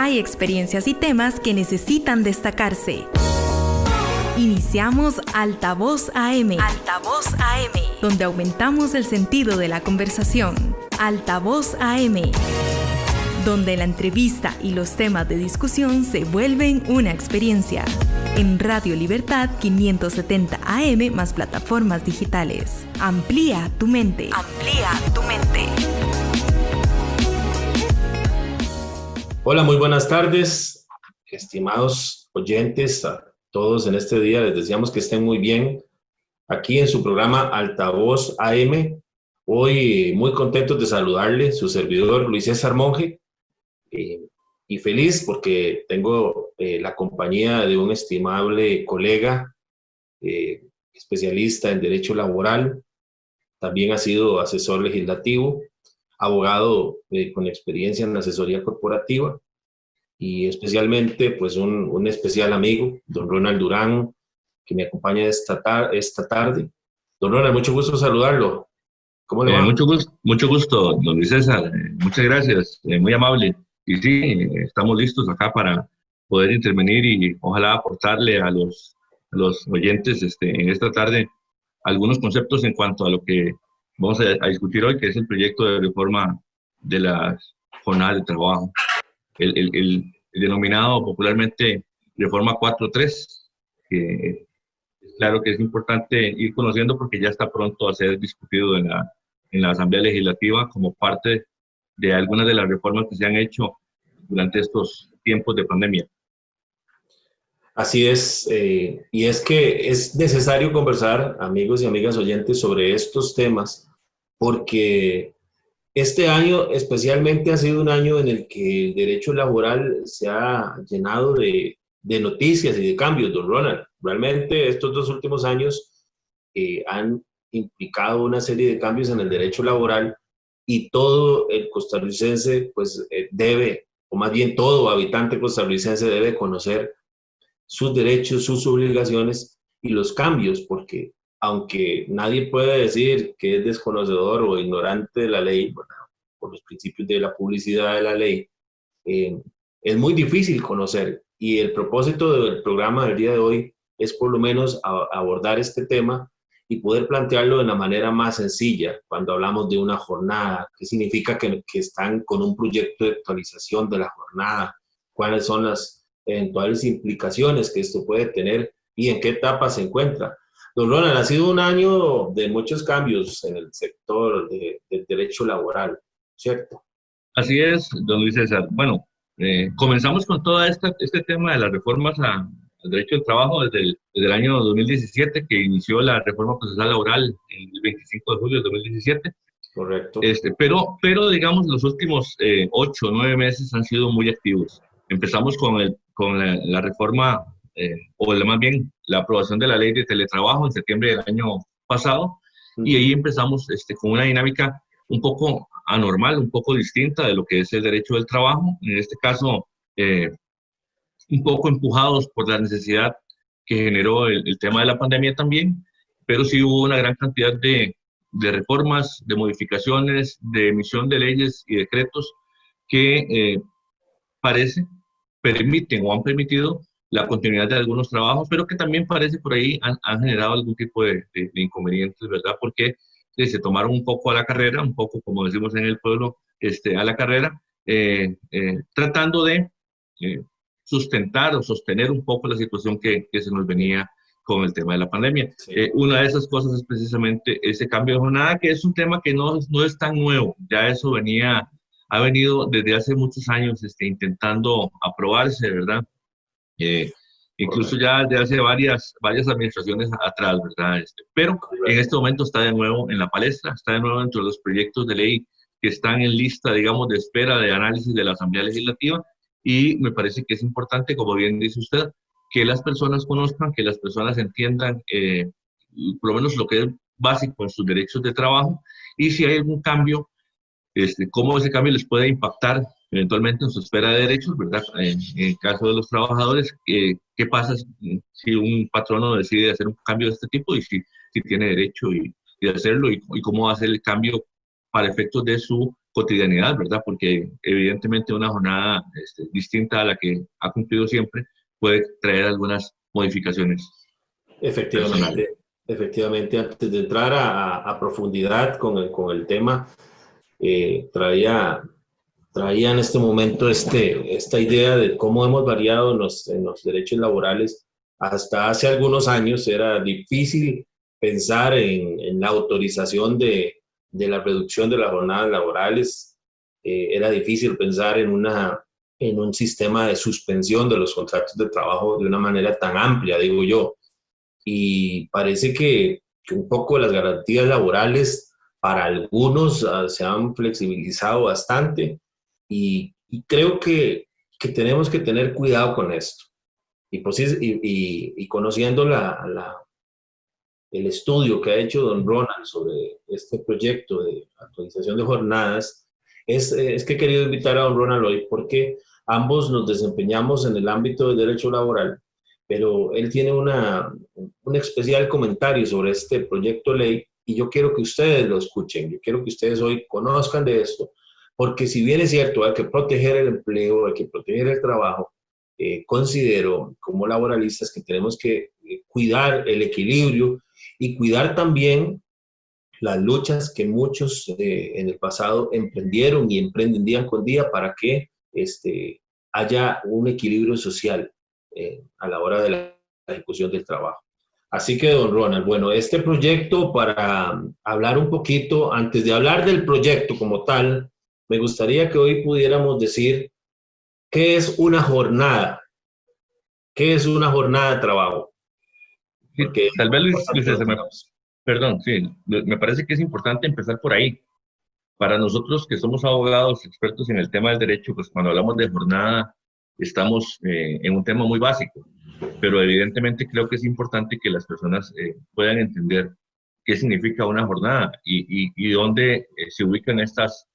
hay experiencias y temas que necesitan destacarse. Iniciamos Altavoz AM. Altavoz AM, donde aumentamos el sentido de la conversación. Altavoz AM, donde la entrevista y los temas de discusión se vuelven una experiencia. En Radio Libertad 570 AM más plataformas digitales. Amplía tu mente. Amplía tu mente. Hola, muy buenas tardes, estimados oyentes, a todos en este día. Les deseamos que estén muy bien aquí en su programa Altavoz AM. Hoy muy contentos de saludarle, su servidor Luis César Monge, y feliz porque tengo la compañía de un estimable colega, especialista en Derecho Laboral, también ha sido asesor legislativo, abogado con experiencia en asesoría corporativa y especialmente pues un especial amigo, don Ronald Durán, que me acompaña esta tarde. Don Ronald, mucho gusto saludarlo. ¿Cómo le va? Mucho gusto, don Luis César. Muchas gracias, muy amable. Y sí, estamos listos acá para poder intervenir y ojalá aportarle a los oyentes en esta tarde algunos conceptos en cuanto a lo que vamos a discutir hoy, que es el proyecto de reforma de las jornadas de trabajo, el denominado popularmente Reforma 4.3, que es claro que es importante ir conociendo porque ya está pronto a ser discutido en la Asamblea Legislativa como parte de algunas de las reformas que se han hecho durante estos tiempos de pandemia. Así es, y es que es necesario conversar, amigos y amigas oyentes, sobre estos temas, porque este año especialmente ha sido un año en el que el derecho laboral se ha llenado de noticias y de cambios, don Ronald. Realmente estos 2 últimos años han implicado una serie de cambios en el derecho laboral y todo el costarricense pues debe, o más bien todo habitante costarricense debe conocer sus derechos, sus obligaciones y los cambios, porque aunque nadie puede decir que es desconocedor o ignorante de la ley, bueno, por los principios de la publicidad de la ley, es muy difícil conocer. Y el propósito del programa del día de hoy es por lo menos abordar este tema y poder plantearlo de una manera más sencilla. Cuando hablamos de una jornada, ¿qué significa que están con un proyecto de actualización de la jornada? ¿Cuáles son las eventuales implicaciones que esto puede tener y en qué etapa se encuentra? Don Ronald, ha sido un año de muchos cambios en el sector del derecho laboral, ¿cierto? Así es, don Luis César. Bueno, comenzamos con todo este tema de las reformas al derecho del trabajo desde el año 2017, que inició la reforma procesal laboral el 25 de julio de 2017. Correcto. Pero digamos, los últimos 8 o 9 meses han sido muy activos. Empezamos con la reforma, más bien la aprobación de la ley de teletrabajo en septiembre del año pasado, y ahí empezamos con una dinámica un poco anormal, un poco distinta de lo que es el derecho del trabajo, en este caso un poco empujados por la necesidad que generó el tema de la pandemia también, pero sí hubo una gran cantidad de reformas, de modificaciones, de emisión de leyes y decretos que permiten o han permitido la continuidad de algunos trabajos, pero que también parece por ahí han generado algún tipo de inconvenientes, ¿verdad? Porque se tomaron un poco a la carrera, un poco como decimos en el pueblo, a la carrera, tratando de sustentar o sostener un poco la situación que se nos venía con el tema de la pandemia. Sí. Una de esas cosas es precisamente ese cambio de jornada, que es un tema que no es tan nuevo, ya eso ha venido desde hace muchos años intentando aprobarse, ¿verdad? Incluso ya desde hace varias administraciones atrás, ¿verdad? Pero en este momento está de nuevo en la palestra, está de nuevo dentro de los proyectos de ley que están en lista, digamos, de espera de análisis de la Asamblea Legislativa, y me parece que es importante, como bien dice usted, que las personas conozcan, que las personas entiendan por lo menos lo que es básico en sus derechos de trabajo, y si hay algún cambio, cómo ese cambio les puede impactar eventualmente en su esfera de derechos, ¿verdad? En el caso de los trabajadores, ¿qué pasa si un patrono decide hacer un cambio de este tipo y si tiene derecho de hacerlo y cómo va a ser el cambio para efectos de su cotidianidad, ¿verdad? Porque evidentemente una jornada distinta a la que ha cumplido siempre puede traer algunas modificaciones personales. Efectivamente, antes de entrar a profundidad con el tema, traía en este momento esta idea de cómo hemos variado en los derechos laborales. Hasta hace algunos años era difícil pensar en la autorización de la reducción de las jornadas laborales. Era difícil pensar en un sistema de suspensión de los contratos de trabajo de una manera tan amplia, digo yo. Y parece que un poco las garantías laborales para algunos se han flexibilizado bastante y creo que tenemos que tener cuidado con esto. Y conociendo el estudio que ha hecho don Ronald sobre este proyecto de actualización de jornadas, es que he querido invitar a don Ronald hoy porque ambos nos desempeñamos en el ámbito del derecho laboral, pero él tiene un especial comentario sobre este proyecto de ley y yo quiero que ustedes lo escuchen, yo quiero que ustedes hoy conozcan de esto, porque si bien es cierto, hay que proteger el empleo, hay que proteger el trabajo, considero como laboralistas que tenemos que cuidar el equilibrio y cuidar también las luchas que muchos en el pasado emprendieron y emprenden día con día para que haya un equilibrio social a la hora de la ejecución del trabajo. Así que, don Ronald, bueno, este proyecto, para hablar un poquito, antes de hablar del proyecto como tal, me gustaría que hoy pudiéramos decir qué es una jornada. ¿Qué es una jornada de trabajo? Porque tal vez, perdón, sí, me parece que es importante empezar por ahí. Para nosotros que somos abogados expertos en el tema del derecho, pues cuando hablamos de jornada estamos en un tema muy básico, pero evidentemente creo que es importante que las personas puedan entender qué significa una jornada y dónde se ubican estas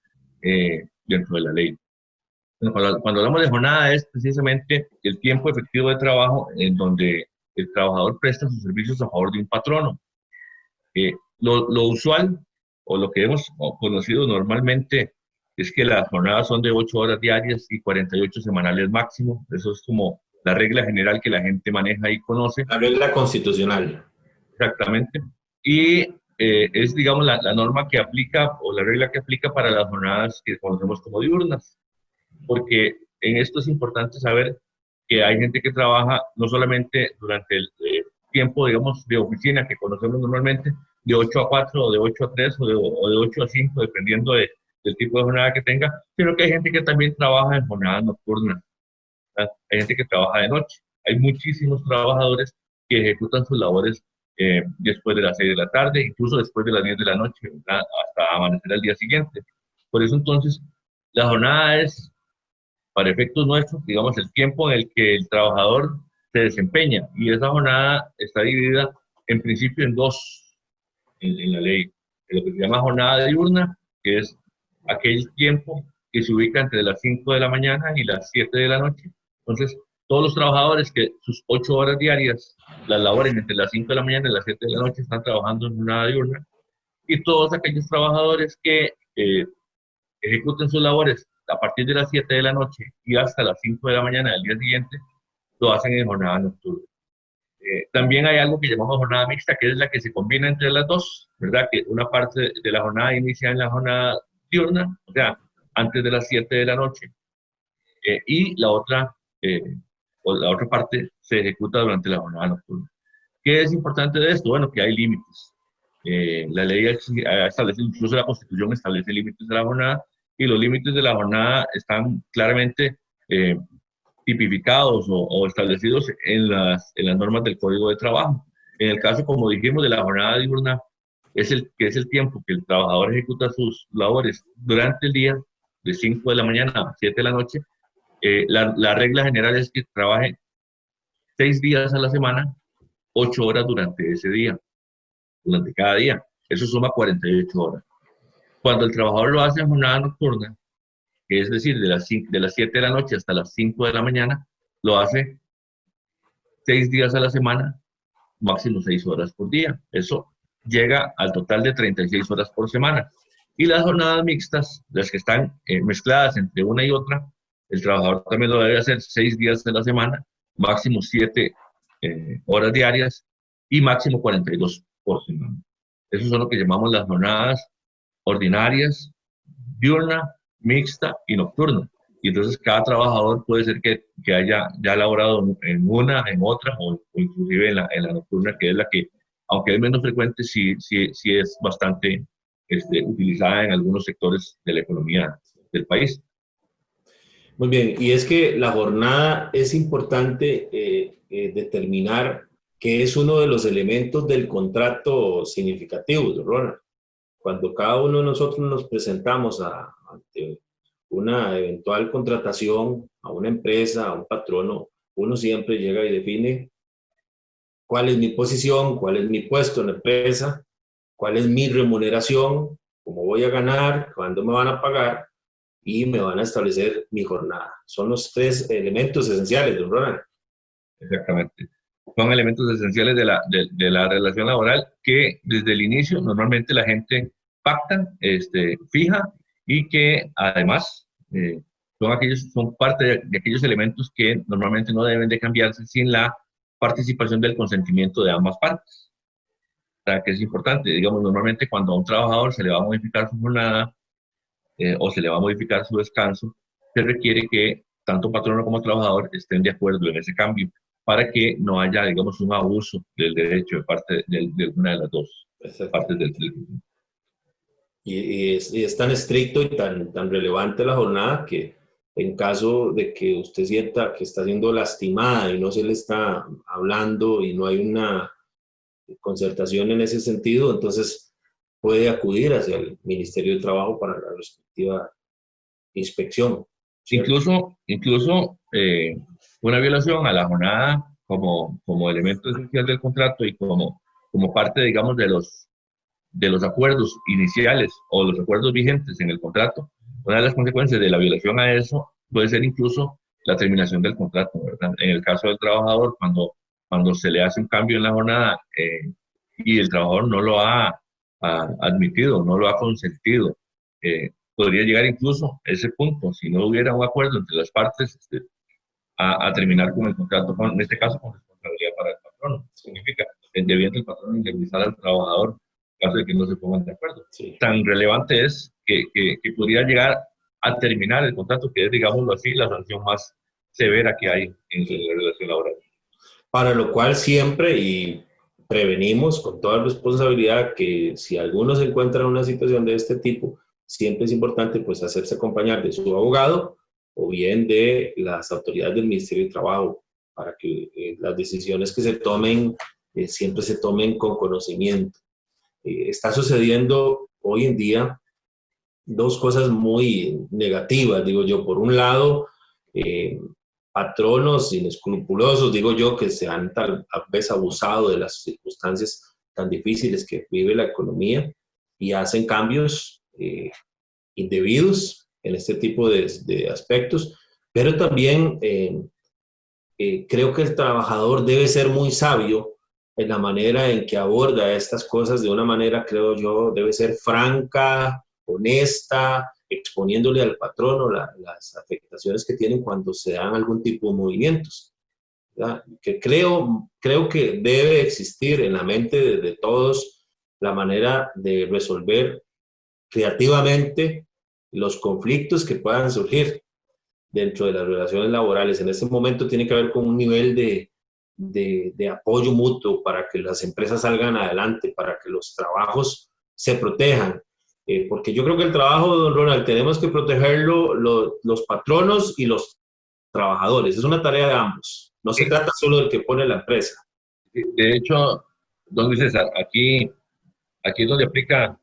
dentro de la ley. Cuando hablamos de jornada es precisamente el tiempo efectivo de trabajo en donde el trabajador presta sus servicios a favor de un patrono. Lo usual o lo que hemos conocido normalmente es que las jornadas son de 8 horas diarias y 48 semanales máximo. Eso es como la regla general que la gente maneja y conoce. La regla constitucional. Exactamente. Y es, digamos, la norma que aplica o la regla que aplica para las jornadas que conocemos como diurnas. Porque en esto es importante saber que hay gente que trabaja no solamente durante el tiempo, digamos, de oficina que conocemos normalmente, de 8 a 4 o de 8 a 3 o de 8 a 5, dependiendo del tipo de jornada que tenga, sino que hay gente que también trabaja en jornadas nocturnas, ¿verdad? Hay gente que trabaja de noche. Hay muchísimos trabajadores que ejecutan sus labores después de las 6 de la tarde, incluso después de las 10 de la noche, ¿verdad? Hasta amanecer al día siguiente. Por eso entonces, la jornada es, para efectos nuestros, digamos, el tiempo en el que el trabajador se desempeña. Y esa jornada está dividida en principio en dos en la ley. Lo que se llama jornada diurna, que es aquel tiempo que se ubica entre las 5 de la mañana y las 7 de la noche. Entonces, todos los trabajadores que sus 8 horas diarias las laboren entre las 5 de la mañana y las 7 de la noche están trabajando en jornada diurna. Y todos aquellos trabajadores que ejecuten sus labores a partir de las 7 de la noche y hasta las 5 de la mañana del día siguiente, lo hacen en jornada nocturna. También hay algo que llamamos jornada mixta, que es la que se combina entre las dos, ¿verdad? Que una parte de la jornada inicia en la jornada diurna, o sea, antes de las 7 de la noche, y la otra parte se ejecuta durante la jornada nocturna. ¿Qué es importante de esto? Bueno, que hay límites. La ley ha establecido, incluso la Constitución establece límites de la jornada, y los límites de la jornada están claramente tipificados o establecidos en las normas del Código de Trabajo. En el caso, como dijimos, de la jornada diurna, es el tiempo que el trabajador ejecuta sus labores durante el día, de 5 de la mañana a 7 de la noche. La regla general es que trabaje 6 días a la semana, 8 horas durante ese día, durante cada día. Eso suma 48 horas. Cuando el trabajador lo hace en jornada nocturna, que es decir, de las 7 de la noche hasta las 5 de la mañana, lo hace 6 días a la semana, máximo 6 horas por día. Eso llega al total de 36 horas por semana. Y las jornadas mixtas, las que están mezcladas entre una y otra, el trabajador también lo debe hacer 6 días de la semana, máximo 7 horas diarias y máximo 42 por semana. Eso son lo que llamamos las jornadas ordinarias, diurna, mixta y nocturna. Y entonces cada trabajador puede ser que haya ya laborado en una, en otra, o inclusive en la nocturna, que es la que, aunque es menos frecuente, sí es bastante utilizada en algunos sectores de la economía del país. Muy bien, y es que la jornada es importante determinar que es uno de los elementos del contrato significativos, Ronald. Cuando cada uno de nosotros nos presentamos ante una eventual contratación a una empresa, a un patrono, uno siempre llega y define cuál es mi posición, cuál es mi puesto en la empresa, cuál es mi remuneración, cómo voy a ganar, cuándo me van a pagar y me van a establecer mi jornada. Son los 3 elementos esenciales, don Ronald. Exactamente. Son elementos esenciales de la relación laboral que desde el inicio normalmente la gente pacta, fija, y que además son parte de aquellos elementos que normalmente no deben de cambiarse sin la participación del consentimiento de ambas partes. O sea, que es importante. Digamos, normalmente cuando a un trabajador se le va a modificar su jornada o se le va a modificar su descanso, se requiere que tanto patrono como trabajador estén de acuerdo en ese cambio para que no haya, digamos, un abuso del derecho de parte de una de las dos partes del y es tan estricto y tan relevante la jornada que en caso de que usted sienta que está siendo lastimada y no se le está hablando y no hay una concertación en ese sentido, entonces puede acudir hacia el Ministerio de Trabajo para la respectiva inspección. Incluso una violación a la jornada como elemento esencial del contrato y como parte, digamos, de los acuerdos iniciales o los acuerdos vigentes en el contrato, una de las consecuencias de la violación a eso puede ser incluso la terminación del contrato, ¿verdad? En el caso del trabajador, cuando se le hace un cambio en la jornada y el trabajador no lo ha admitido, no lo ha consentido, podría llegar incluso a ese punto, si no hubiera un acuerdo entre las partes, a terminar con el contrato, en este caso con responsabilidad para el patrón. Significa debiendo el patrón indemnizar al trabajador en caso de que no se pongan de acuerdo. Sí. Tan relevante es que podría llegar a terminar el contrato, que es, digámoslo así, la sanción más severa que hay en la relación laboral. Para lo cual siempre y prevenimos con toda responsabilidad que si alguno se encuentra en una situación de este tipo, siempre es importante pues hacerse acompañar de su abogado o bien de las autoridades del Ministerio de Trabajo para que las decisiones que se tomen siempre se tomen con conocimiento. Está sucediendo hoy en día 2 cosas muy negativas, digo yo. Por un lado, patronos inescrupulosos, digo yo, que se han tal vez abusado de las circunstancias tan difíciles que vive la economía y hacen cambios indebidos en este tipo de aspectos, pero también creo que el trabajador debe ser muy sabio en la manera en que aborda estas cosas de una manera, creo yo, debe ser franca, honesta, exponiéndole al patrono las afectaciones que tienen cuando se dan algún tipo de movimientos. ¿Verdad? Que creo que debe existir en la mente de todos la manera de resolver creativamente los conflictos que puedan surgir dentro de las relaciones laborales. En este momento tiene que haber con un nivel de apoyo mutuo para que las empresas salgan adelante, para que los trabajos se protejan. Porque yo creo que el trabajo, don Ronald, tenemos que protegerlo los patronos y los trabajadores. Es una tarea de ambos. No se trata solo del que pone la empresa. De hecho, don Luis César, aquí es donde aplica,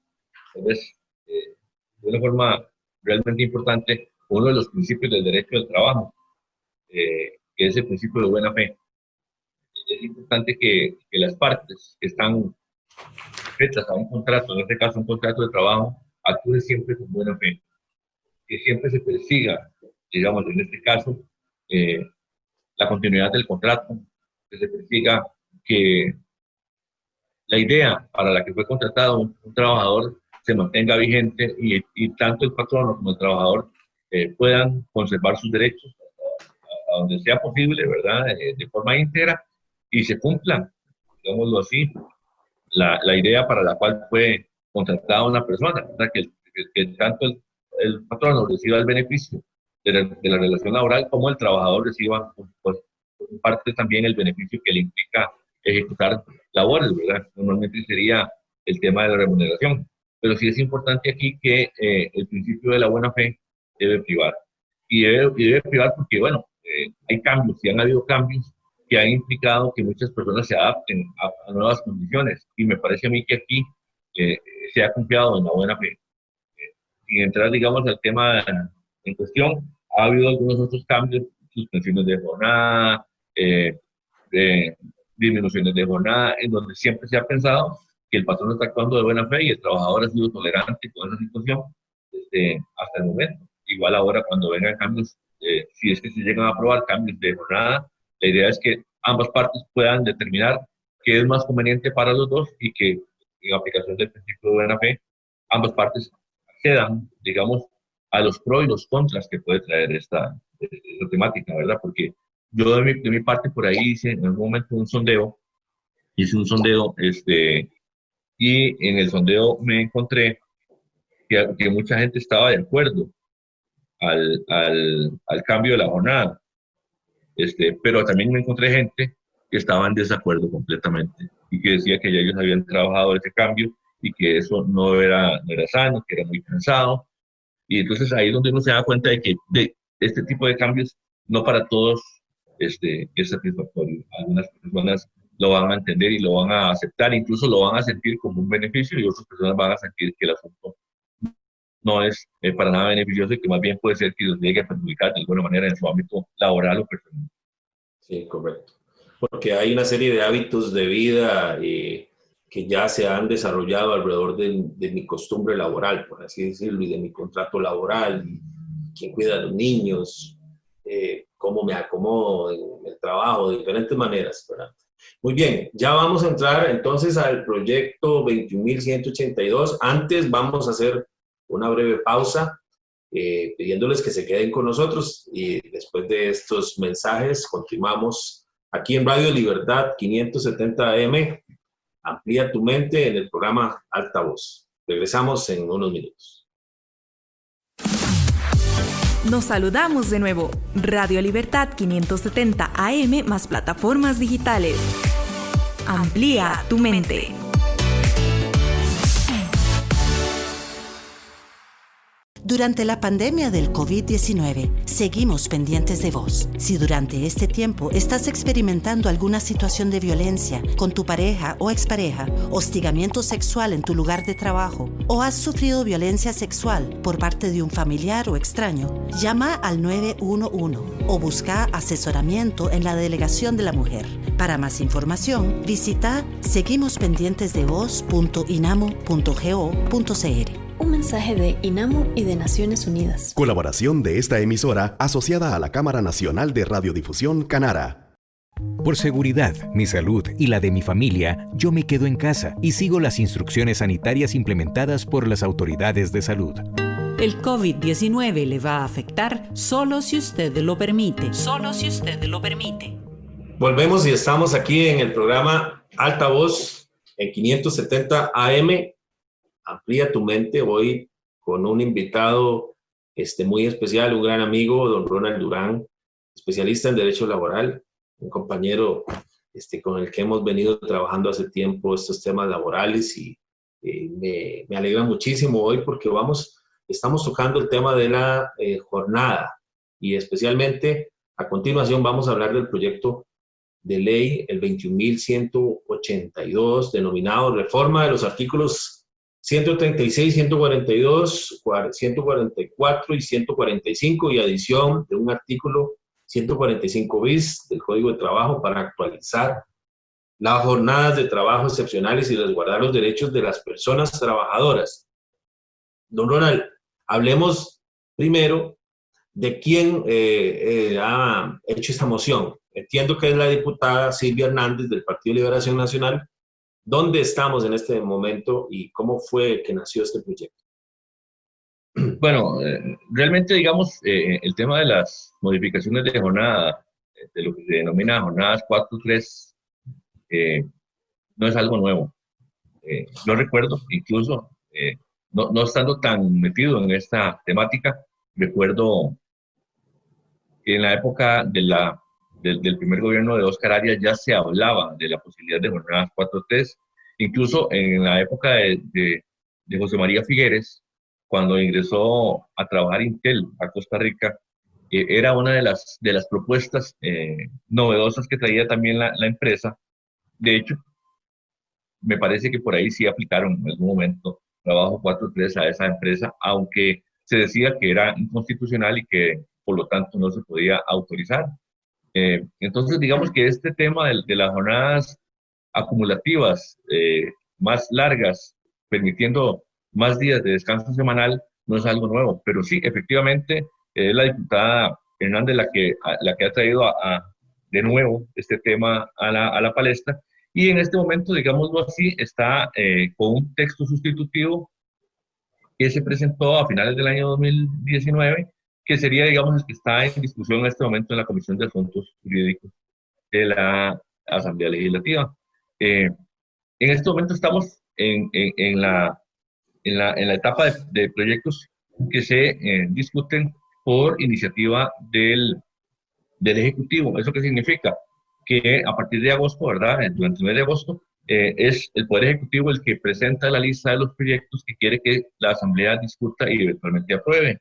¿sabes? De una forma realmente importante uno de los principios del derecho del trabajo, que es el principio de buena fe. Es importante que las partes que están sujetas a un contrato, en este caso un contrato de trabajo, actúen siempre con buena fe, que siempre se persiga, digamos, en este caso, la continuidad del contrato, que se persiga que la idea para la que fue contratado un trabajador se mantenga vigente y tanto el patrono como el trabajador puedan conservar sus derechos a donde sea posible, ¿verdad? De forma íntegra y se cumplan, digámoslo así, la idea para la cual fue contratada una persona, ¿verdad? Que tanto el patrono reciba el beneficio de la relación laboral como el trabajador reciba, pues, en parte también el beneficio que le implica ejecutar labores, ¿verdad? Normalmente sería el tema de la remuneración, pero sí es importante aquí que el principio de la buena fe debe privar. Y debe privar porque, bueno, hay cambios, y han habido cambios que han implicado que muchas personas se adapten a nuevas condiciones, y me parece a mí que aquí se ha confiado en la buena fe. Sin entrar, digamos, al tema en cuestión, ha habido algunos otros cambios, suspensiones de jornada, de disminuciones de jornada, en donde siempre se ha pensado que el patrón está actuando de buena fe y el trabajador ha sido tolerante con esa situación hasta el momento. Igual ahora cuando vengan cambios, si es que se llegan a aprobar cambios de jornada, la idea es que ambas partes puedan determinar qué es más conveniente para los dos y que en aplicación del principio de buena fe, ambas partes accedan, digamos, a los pros y los contras que puede traer esta temática, ¿verdad? Porque yo de mi parte por ahí hice en algún momento hice un sondeo, y en el sondeo me encontré que mucha gente estaba de acuerdo al cambio de la jornada, pero también me encontré gente que estaba en desacuerdo completamente y que decía que ya ellos habían trabajado ese cambio y que eso no era sano, que era muy cansado. Y entonces ahí es donde uno se da cuenta de que de este tipo de cambios no para todos es satisfactorio. Algunas personas lo van a entender y lo van a aceptar, incluso lo van a sentir como un beneficio, y otras personas van a sentir que el asunto no es para nada beneficioso y que más bien puede ser que los llegue a perjudicar de alguna manera en su ámbito laboral o personal. Sí, correcto. Porque hay una serie de hábitos de vida que ya se han desarrollado alrededor de mi costumbre laboral, por así decirlo, y de mi contrato laboral, y quién cuida a los niños, cómo me acomodo en el trabajo, de diferentes maneras, ¿verdad? Muy bien, ya vamos a entrar entonces al proyecto 21.182. Antes vamos a hacer una breve pausa, pidiéndoles que se queden con nosotros, y después de estos mensajes continuamos aquí en Radio Libertad 570 AM. Amplía tu mente en el programa Altavoz. Regresamos en unos minutos. Nos saludamos de nuevo. Radio Libertad 570 AM más plataformas digitales. Amplía tu mente. Durante la pandemia del COVID-19, seguimos pendientes de vos. Si durante este tiempo estás experimentando alguna situación de violencia con tu pareja o expareja, hostigamiento sexual en tu lugar de trabajo, o has sufrido violencia sexual por parte de un familiar o extraño, llama al 911 o busca asesoramiento en la Delegación de la Mujer. Para más información, visita seguimospendientesdevos.inamo.go.cr. Un mensaje de INAMO y de Naciones Unidas. Colaboración de esta emisora asociada a la Cámara Nacional de Radiodifusión Canara. Por seguridad, mi salud y la de mi familia, yo me quedo en casa y sigo las instrucciones sanitarias implementadas por las autoridades de salud. El COVID-19 le va a afectar solo si usted lo permite. Solo si usted lo permite. Volvemos y estamos aquí en el programa Altavoz en 570 AM. Amplía tu mente, hoy con un invitado muy especial, un gran amigo, don Ronald Durán, especialista en Derecho Laboral, un compañero con el que hemos venido trabajando hace tiempo estos temas laborales, y me alegra muchísimo hoy porque estamos tocando el tema de la jornada, y especialmente a continuación vamos a hablar del proyecto de ley, el 21.182, denominado Reforma de los Artículos 136, 142, 144 y 145, y adición de un artículo 145 bis del Código de Trabajo para actualizar las jornadas de trabajo excepcionales y resguardar los derechos de las personas trabajadoras. Don Ronald, hablemos primero de quién ha hecho esta moción. Entiendo que es la diputada Silvia Hernández del Partido de Liberación Nacional, ¿Dónde estamos en este momento y cómo fue que nació este proyecto? Bueno, realmente, digamos, el tema de las modificaciones de jornada, de lo que se denomina jornadas 4-3, no es algo nuevo. Yo recuerdo, incluso, no estando tan metido en esta temática, recuerdo que en la época del primer gobierno de Óscar Arias ya se hablaba de la posibilidad de jornadas 4-3, incluso en la época de José María Figueres, cuando ingresó a trabajar Intel a Costa Rica, era una de las propuestas novedosas que traía también la empresa. De hecho, me parece que por ahí sí aplicaron en algún momento trabajo 4-3 a esa empresa, aunque se decía que era inconstitucional y que por lo tanto no se podía autorizar. Entonces, digamos que este tema de las jornadas acumulativas más largas, permitiendo más días de descanso semanal, no es algo nuevo, pero sí, efectivamente, es la diputada Hernández la que ha traído de nuevo este tema a la palestra, y en este momento, digámoslo así, está con un texto sustitutivo que se presentó a finales del año 2019, que sería, digamos, el que está en discusión en este momento en la Comisión de Asuntos Jurídicos de la Asamblea Legislativa. En este momento estamos en la etapa de proyectos que se discuten por iniciativa del Ejecutivo. ¿Eso qué significa? Que a partir de agosto, ¿verdad? Durante el mes de agosto, es el Poder Ejecutivo el que presenta la lista de los proyectos que quiere que la Asamblea discuta y eventualmente apruebe.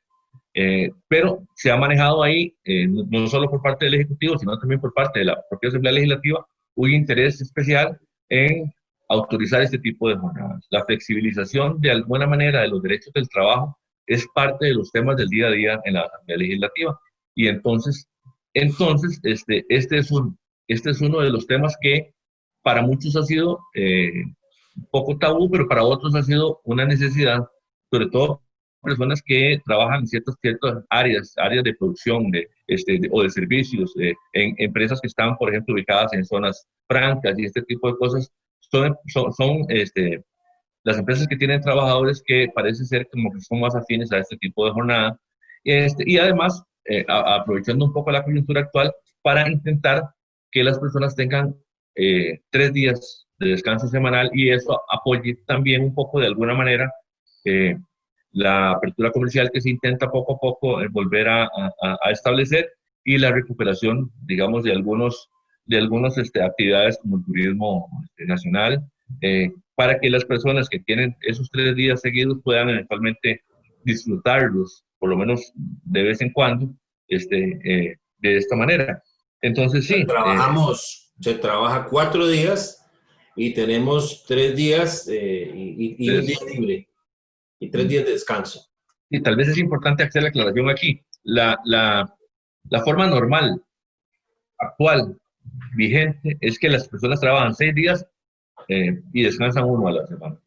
Pero se ha manejado ahí, no solo por parte del Ejecutivo, sino también por parte de la propia Asamblea Legislativa, un interés especial en autorizar este tipo de jornadas. La flexibilización, de alguna manera, de los derechos del trabajo es parte de los temas del día a día en la Asamblea Legislativa. Y entonces este es uno de los temas que para muchos ha sido un poco tabú, pero para otros ha sido una necesidad, sobre todo personas que trabajan en ciertas áreas de producción o de servicios, en empresas que están, por ejemplo, ubicadas en zonas francas y este tipo de cosas. Son las empresas que tienen trabajadores que parece ser como que son más afines a este tipo de jornada. Y además, aprovechando un poco la coyuntura actual, para intentar que las personas tengan 3 días de descanso semanal, y eso apoye también un poco de alguna manera la apertura comercial que se intenta poco a poco volver a establecer, y la recuperación, digamos, de algunas actividades como el turismo nacional, para que las personas que tienen esos 3 días seguidos puedan eventualmente disfrutarlos, por lo menos de vez en cuando, de esta manera. Entonces, sí. Se trabaja 4 días y tenemos 3 días y un día libre y 3 días de descanso. Y tal vez es importante hacer la aclaración aquí. La forma normal, actual, vigente, es que las personas trabajan 6 días y descansan 1 a la semana.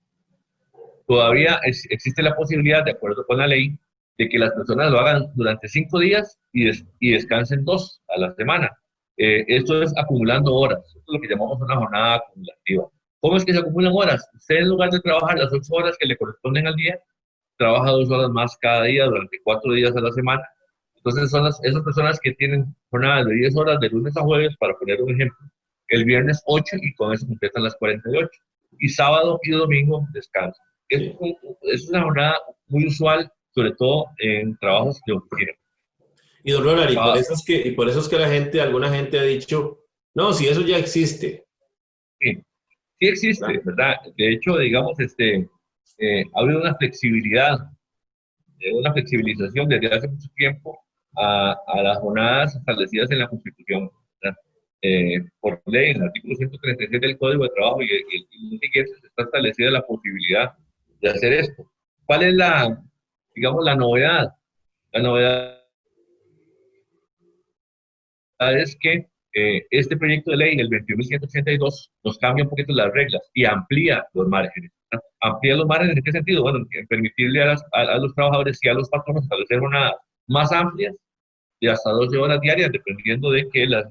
Todavía existe la posibilidad, de acuerdo con la ley, de que las personas lo hagan durante 5 días y descansen 2 a la semana. Esto es acumulando horas. Esto es lo que llamamos una jornada acumulativa. ¿Cómo es que se acumulan horas? Usted, en lugar de trabajar las 8 horas que le corresponden al día, trabaja 2 horas más cada día durante 4 días a la semana. Entonces son esas personas que tienen jornadas de 10 horas de lunes a jueves, para poner un ejemplo. El viernes 8 y con eso completan las 48. Y sábado y domingo descansan. Sí. Es una jornada muy usual, sobre todo en trabajos de oficina. Y don Ronald, y por eso es que alguna gente ha dicho, no, si eso ya existe. Sí existe, ¿verdad? De hecho, digamos, ha habido una flexibilización desde hace mucho tiempo a las jornadas establecidas en la Constitución, por ley, en el artículo 136 del Código de Trabajo y el siguiente, está establecida la posibilidad de hacer esto. ¿Cuál es la novedad? La novedad es que este proyecto de ley, el 21.182, nos cambia un poquito las reglas y amplía los márgenes. ¿Amplía los márgenes en qué sentido? Bueno, permitirle a los trabajadores y a los patronos establecer jornadas más amplias de hasta 12 horas diarias, dependiendo de que los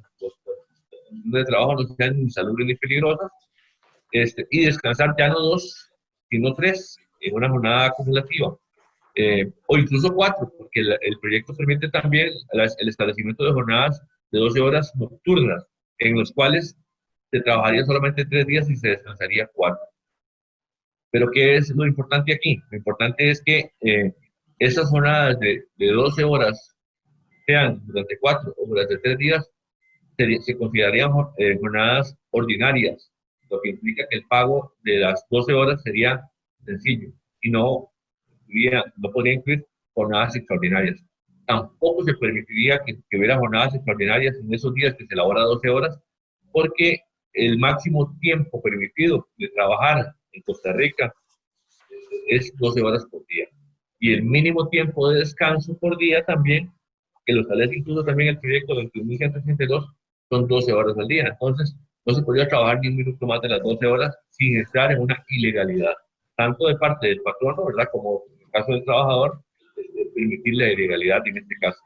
de trabajo no sean insalubres ni peligrosas, y descansar ya no 2, sino 3 en una jornada acumulativa. O incluso 4, porque el proyecto permite también el establecimiento de jornadas de 12 horas nocturnas, en los cuales se trabajaría solamente 3 días y se descansaría 4. Pero ¿qué es lo importante aquí? Lo importante es que esas jornadas de 12 horas, sean durante 4 o durante 3 días, se considerarían jornadas ordinarias, lo que implica que el pago de las 12 horas sería sencillo y no podría incluir jornadas extraordinarias. Tampoco se permitiría que hubiera jornadas extraordinarias en esos días que se elabora 12 horas, porque el máximo tiempo permitido de trabajar en Costa Rica es 12 horas por día. Y el mínimo tiempo de descanso por día también, que lo establece incluso también el proyecto 21.182, son 12 horas al día. Entonces, no se podría trabajar ni un minuto más de las 12 horas sin estar en una ilegalidad, tanto de parte del patrono, ¿verdad?, como en el caso del trabajador, permitir la ilegalidad en este caso.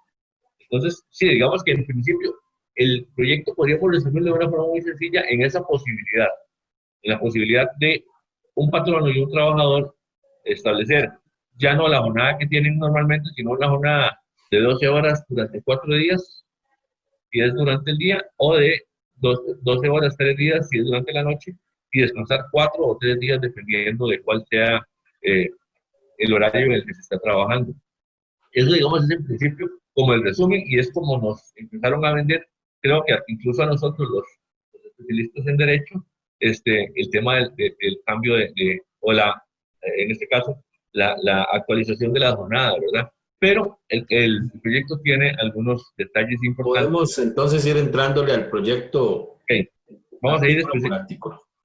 Entonces, sí, digamos que en principio el proyecto podríamos resumirlo de una forma muy sencilla en esa posibilidad, en la posibilidad de un patrono y un trabajador establecer ya no la jornada que tienen normalmente, sino una jornada de 12 horas durante 4 días, si es durante el día, o de 12 horas 3 días, si es durante la noche, y descansar 4 o 3 días dependiendo de cuál sea el horario en el que se está trabajando. Eso, digamos, es en principio como el resumen, y es como nos empezaron a vender, creo que incluso a nosotros los especialistas en derecho, el tema del cambio en este caso, la actualización de la jornada, ¿verdad? Pero el proyecto tiene algunos detalles importantes. Podemos entonces ir entrándole al proyecto. Okay. Vamos a ir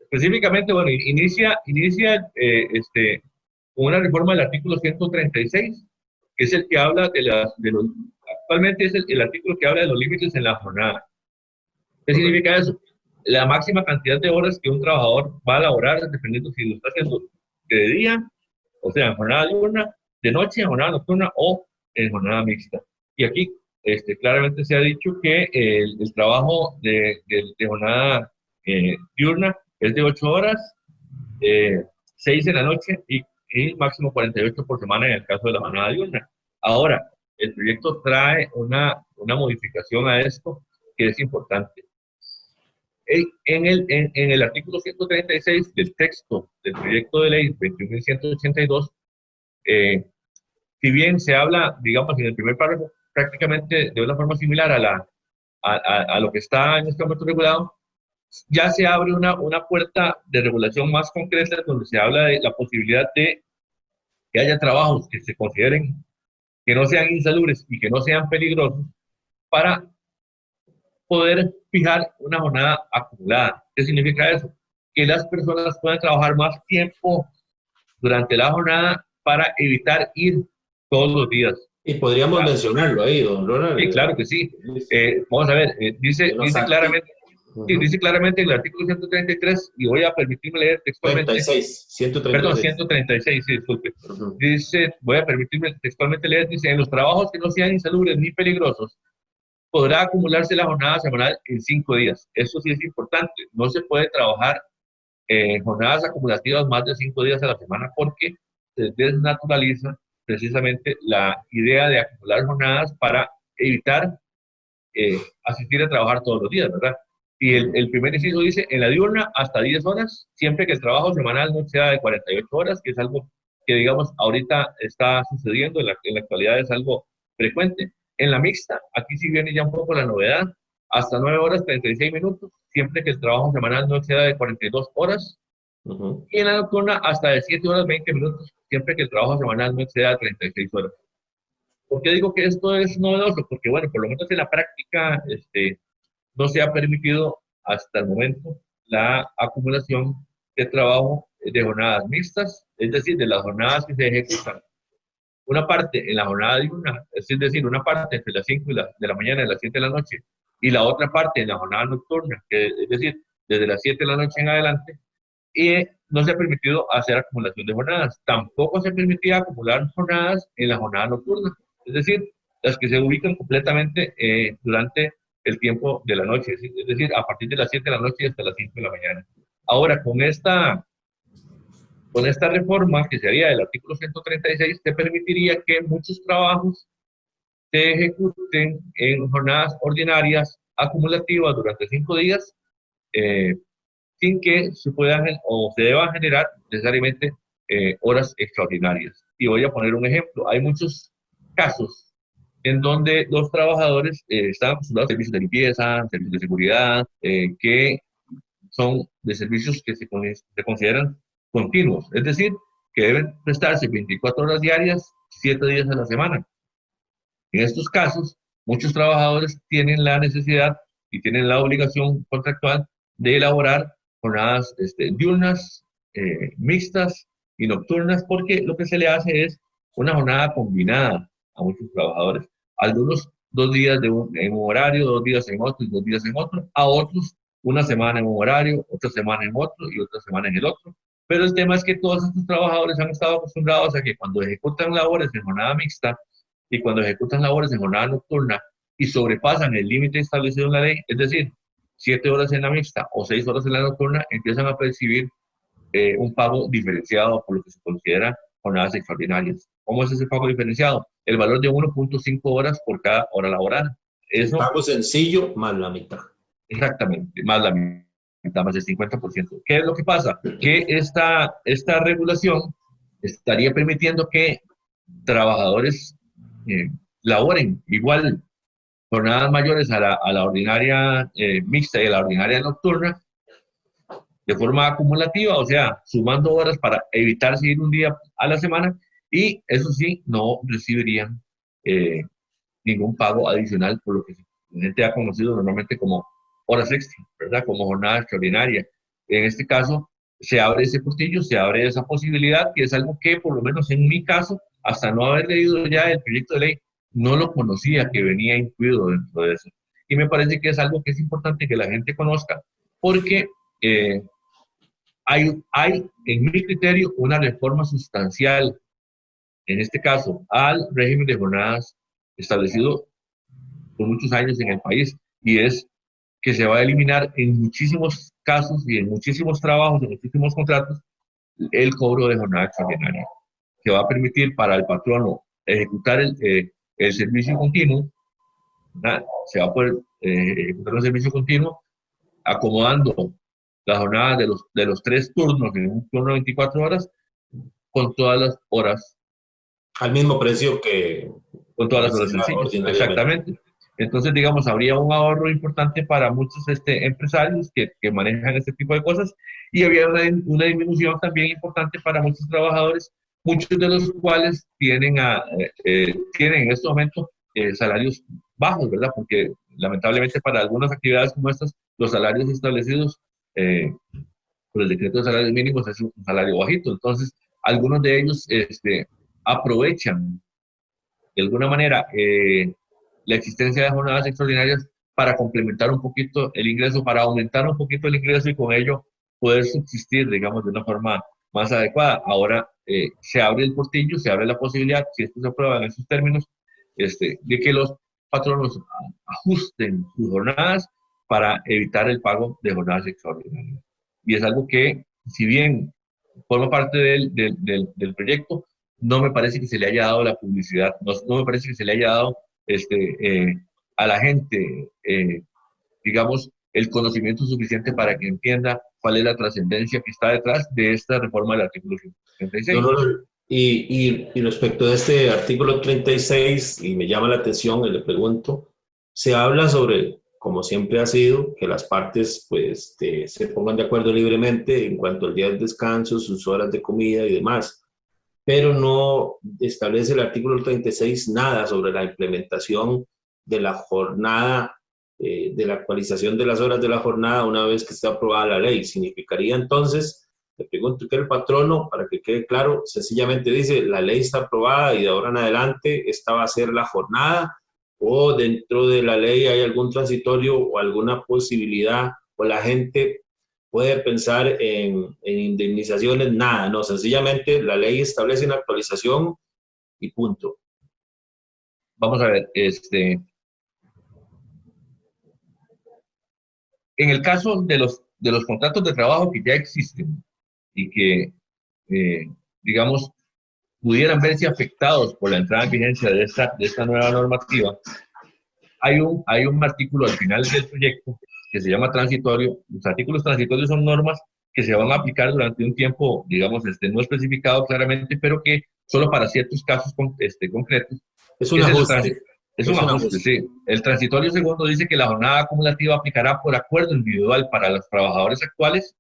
específicamente, bueno, inicia con una reforma del artículo 136, que es el que habla actualmente es el artículo que habla de los límites en la jornada. ¿Qué significa eso? La máxima cantidad de horas que un trabajador va a laborar, dependiendo si lo está haciendo de día, o sea, en jornada diurna, de noche, en jornada nocturna o en jornada mixta. Y aquí claramente se ha dicho que el trabajo de jornada diurna es de 8 horas, 6 en la noche y máximo 48 por semana en el caso de la jornada diurna. Ahora, el proyecto trae una modificación a esto que es importante. En el artículo 136 del texto del proyecto de ley 21.182, si bien se habla, digamos, en el primer párrafo, prácticamente de una forma similar a lo que está en este momento regulado, ya se abre una puerta de regulación más concreta donde se habla de la posibilidad de que haya trabajos que se consideren que no sean insalubres y que no sean peligrosos para poder fijar una jornada acumulada. ¿Qué significa eso? Que las personas puedan trabajar más tiempo durante la jornada para evitar ir todos los días. Y podríamos mencionarlo ahí, don Ronald. Sí, claro que sí. Vamos a ver, dice claramente, dice claramente en el artículo 133, y voy a permitirme leer textualmente. 136. Perdón, 136, sí, disculpe. Dice, voy a permitirme textualmente leer, dice, en los trabajos que no sean insalubres ni peligrosos, podrá acumularse la jornada semanal en 5 días. Eso sí es importante. No se puede trabajar jornadas acumulativas más de 5 días a la semana porque se desnaturaliza precisamente la idea de acumular jornadas para evitar asistir a trabajar todos los días, ¿verdad? Y el primer inciso dice, en la diurna hasta 10 horas, siempre que el trabajo semanal no sea de 48 horas, que es algo que, digamos, ahorita está sucediendo, en la actualidad es algo frecuente. En la mixta, aquí sí viene ya un poco la novedad, hasta 9 horas 36 minutos, siempre que el trabajo semanal no sea de 42 horas, y en la nocturna hasta de 7 horas 20 minutos, siempre que el trabajo semanal no sea de 36 horas. ¿Por qué digo que esto es novedoso? Porque, bueno, por lo menos en la práctica no se ha permitido hasta el momento la acumulación de trabajo de jornadas mixtas, es decir, de las jornadas que se ejecutan una parte en la jornada diurna, es decir, una parte entre las 5 de la mañana y las 7 de la noche, y la otra parte en la jornada nocturna, es decir, desde las 7 de la noche en adelante, y no se ha permitido hacer acumulación de jornadas. Tampoco se permitía acumular jornadas en la jornada nocturna, es decir, las que se ubican completamente durante el tiempo de la noche, es decir, a partir de las 7 de la noche hasta las 5 de la mañana. Ahora, con esta reforma que se haría del artículo 136, te permitiría que muchos trabajos se ejecuten en jornadas ordinarias acumulativas durante 5 días, sin que se puedan o se deban generar necesariamente horas extraordinarias. Y voy a poner un ejemplo. Hay muchos casos en donde los trabajadores están acostumbrados a servicios de limpieza, servicios de seguridad, que son de servicios que se consideran continuos, es decir, que deben prestarse 24 horas diarias, 7 días a la semana. En estos casos, muchos trabajadores tienen la necesidad y tienen la obligación contractual de elaborar jornadas diurnas, mixtas y nocturnas, porque lo que se le hace es una jornada combinada a muchos trabajadores. Algunos 2 días en un horario, 2 días en otro y 2 días en otro, a otros una semana en un horario, otra semana en otro y otra semana en el otro. Pero el tema es que todos estos trabajadores han estado acostumbrados a que cuando ejecutan labores en jornada mixta y cuando ejecutan labores en jornada nocturna y sobrepasan el límite establecido en la ley, es decir, 7 horas en la mixta o 6 horas en la nocturna, empiezan a percibir un pago diferenciado por lo que se considera jornadas extraordinarias. ¿Cómo es ese pago diferenciado? El valor de 1.5 horas por cada hora laboral. Eso, pago sencillo más la mitad. Exactamente, más la mitad, más el 50%. ¿Qué es lo que pasa? Que esta regulación estaría permitiendo que trabajadores laboren igual jornadas mayores a la ordinaria mixta y a la ordinaria nocturna de forma acumulativa, o sea, sumando horas para evitar seguir un día a la semana, y eso sí, no recibirían ningún pago adicional por lo que la gente ha conocido normalmente como horas extra, ¿verdad? Como jornada extraordinaria. En este caso, se abre ese portillo, se abre esa posibilidad, que es algo que, por lo menos en mi caso, hasta no haber leído ya el proyecto de ley, no lo conocía que venía incluido dentro de eso. Y me parece que es algo que es importante que la gente conozca, porque hay, en mi criterio, una reforma sustancial, en este caso, al régimen de jornadas establecido por muchos años en el país, y es que se va a eliminar en muchísimos casos y en muchísimos trabajos, en muchísimos contratos, el cobro de jornada extraordinaria, que va a permitir para el patrono ejecutar el servicio continuo. Se va a poder ejecutar un servicio continuo acomodando las jornadas de los 3 turnos en un turno de 24 horas con todas las horas. Al mismo precio que... Con todas las horas sencillas, exactamente. Entonces, digamos, habría un ahorro importante para muchos empresarios que manejan este tipo de cosas, y había una disminución también importante para muchos trabajadores, muchos de los cuales tienen en este momento salarios bajos, ¿verdad? Porque lamentablemente para algunas actividades como estas, los salarios establecidos por el decreto de salarios mínimos es un salario bajito. Entonces, algunos de ellos aprovechan de alguna manera la existencia de jornadas extraordinarias para complementar un poquito el ingreso, para aumentar un poquito el ingreso y con ello poder subsistir, digamos, de una forma más adecuada. Ahora se abre el portillo, se abre la posibilidad, si esto se aprueba en esos términos, de que los patronos ajusten sus jornadas para evitar el pago de jornadas extraordinarias. Y es algo que, si bien forma parte del proyecto, no me parece que se le haya dado la publicidad, no me parece que se le haya dado a la gente, digamos, el conocimiento suficiente para que entienda cuál es la trascendencia que está detrás de esta reforma del artículo 136. Y respecto de este artículo 36, y me llama la atención y le pregunto, se habla sobre, como siempre ha sido, que las partes pues se pongan de acuerdo libremente en cuanto al día de descanso, sus horas de comida y demás, pero no establece el artículo 36 nada sobre la implementación de la jornada, de la actualización de las horas de la jornada una vez que esté aprobada la ley. Significaría entonces, le pregunto que el patrono, para que quede claro, sencillamente dice, la ley está aprobada y de ahora en adelante esta va a ser la jornada, o dentro de la ley hay algún transitorio o alguna posibilidad, o la gente puede pensar en indemnizaciones. Nada, no, sencillamente la ley establece una actualización y punto. Vamos a ver, en el caso de los contratos de trabajo que ya existen y que, digamos, pudieran verse afectados por la entrada en vigencia de esta nueva normativa, hay un artículo al final del proyecto que se llama transitorio. Los artículos transitorios son normas que se van a aplicar durante un tiempo, digamos, no especificado claramente, pero que solo para ciertos casos concretos. Es un ajuste. Es un ajuste, sí. El transitorio segundo dice que la jornada acumulativa aplicará por acuerdo individual para los trabajadores actuales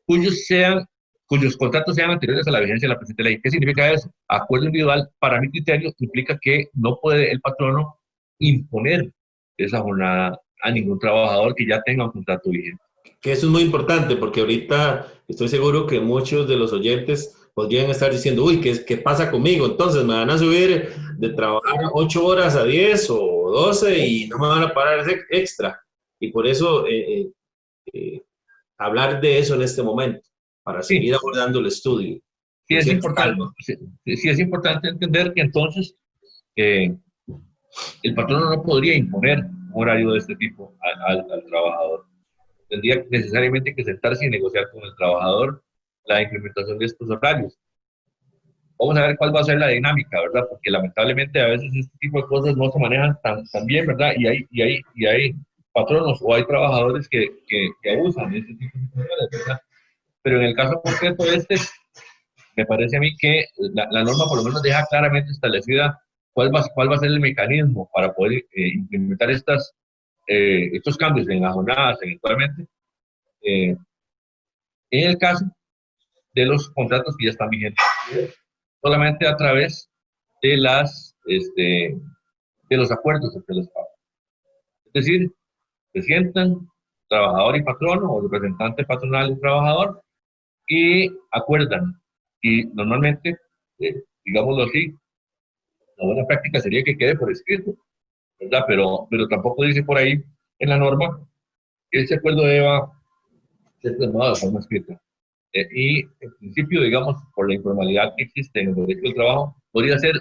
cuyos contratos sean anteriores a la vigencia de la presente ley. ¿Qué significa eso? Acuerdo individual, para mi criterio, implica que no puede el patrono imponer esa jornada a ningún trabajador que ya tenga un contrato vigente. Que eso es muy importante, porque ahorita estoy seguro que muchos de los oyentes podrían estar diciendo, uy, ¿qué pasa conmigo? Entonces me van a subir de trabajar 8 horas a 10 o 12 y no me van a pagar ese extra. Y por eso hablar de eso en este momento, para seguir abordando el estudio. Sí, es importante entender que entonces el patrono no podría imponer un horario de este tipo al trabajador. Tendría necesariamente que sentarse y negociar con el trabajador la implementación de estos horarios. Vamos a ver cuál va a ser la dinámica, ¿verdad? Porque lamentablemente a veces este tipo de cosas no se manejan tan bien, ¿verdad? Y hay patronos o hay trabajadores que abusan de este tipo de situaciones, ¿verdad? Pero en el caso concreto me parece a mí que la norma por lo menos deja claramente establecida cuál va a ser el mecanismo para poder implementar estos cambios en las jornadas eventualmente, en el caso de los contratos que ya están vigentes, solamente a través de los acuerdos entre los partes. Es decir, se sientan trabajador y patrono o representante patronal y trabajador y acuerdan. Y normalmente, digámoslo así, la buena práctica sería que quede por escrito, ¿verdad? Pero tampoco dice por ahí en la norma que ese acuerdo deba ser plasmado de forma escrita. Y en principio, digamos, por la informalidad que existe en el derecho del trabajo, podría ser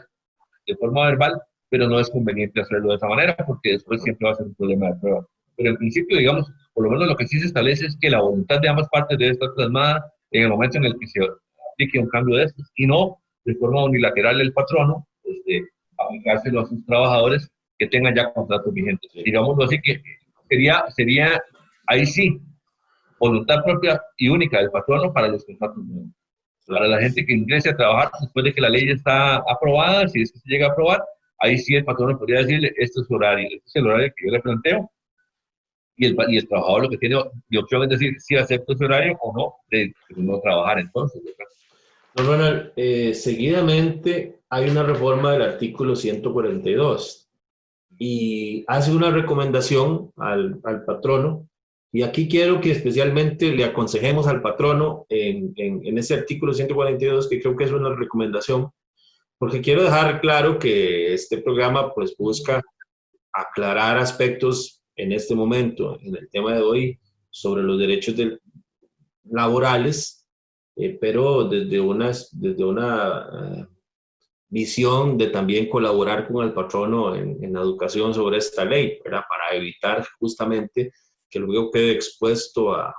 de forma verbal, pero no es conveniente hacerlo de esa manera porque después siempre va a ser un problema de prueba. Pero en principio, digamos, por lo menos lo que sí se establece es que la voluntad de ambas partes debe estar plasmada en el momento en el que se aplique un cambio de estos y no de forma unilateral el patrono aplicárselo a sus trabajadores que tengan ya contratos vigentes. Digámoslo así, que sería ahí sí voluntad propia y única del patrono para los contratos nuevos. Para la gente que ingrese a trabajar después de que la ley ya está aprobada, si es que se llega a aprobar, ahí sí el patrono podría decirle, este es su horario, este es el horario que yo le planteo, y el trabajador lo que tiene de opción es decir si acepto ese horario o no, de no trabajar entonces. No, Ronald, seguidamente hay una reforma del artículo 142 y hace una recomendación al patrono. Y aquí quiero que especialmente le aconsejemos al patrono en ese artículo 142, que creo que es una recomendación, porque quiero dejar claro que este programa pues busca aclarar aspectos en este momento, en el tema de hoy, sobre los derechos laborales, pero desde una visión de también colaborar con el patrono en la educación sobre esta ley, ¿verdad? Para evitar justamente que luego quede expuesto a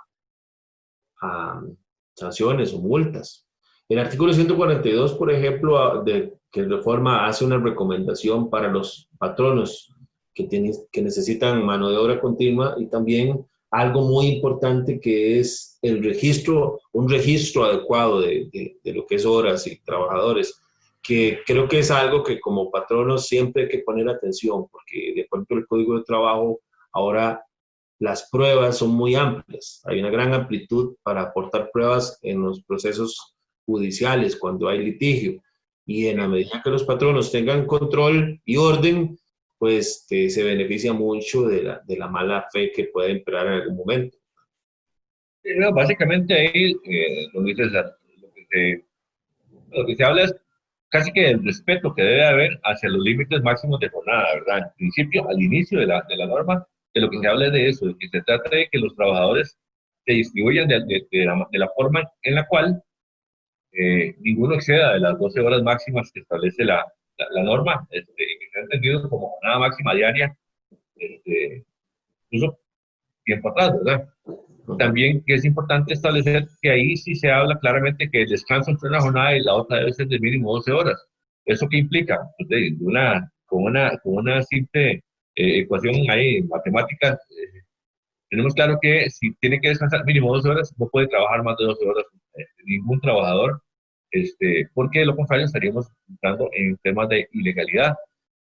sanciones o multas. El artículo 142, por ejemplo, que reforma hace una recomendación para los patronos que necesitan mano de obra continua y también algo muy importante que es un registro adecuado de lo que es horas y trabajadores, que creo que es algo que como patronos siempre hay que poner atención, porque de acuerdo al Código de Trabajo ahora las pruebas son muy amplias. Hay una gran amplitud para aportar pruebas en los procesos judiciales cuando hay litigio. Y en la medida que los patronos tengan control y orden, pues se beneficia mucho de la mala fe que puede imperar en algún momento. Básicamente ahí, lo que se habla es casi que del respeto que debe haber hacia los límites máximos de jornada, ¿verdad? En principio, al inicio de la norma, de lo que se habla es de eso, de que se trata de que los trabajadores se distribuyan de la forma en la cual ninguno exceda de las 12 horas máximas que establece la norma, que se ha entendido como jornada máxima diaria, incluso tiempo atrás, ¿verdad? También que es importante establecer que ahí sí se habla claramente que el descanso entre una jornada y la otra debe ser de mínimo 12 horas. ¿Eso qué implica? Con una simple ecuación ahí, matemática, tenemos claro que si tiene que descansar mínimo 12 horas, no puede trabajar más de 12 horas ningún trabajador, porque de lo contrario estaríamos entrando en temas de ilegalidad.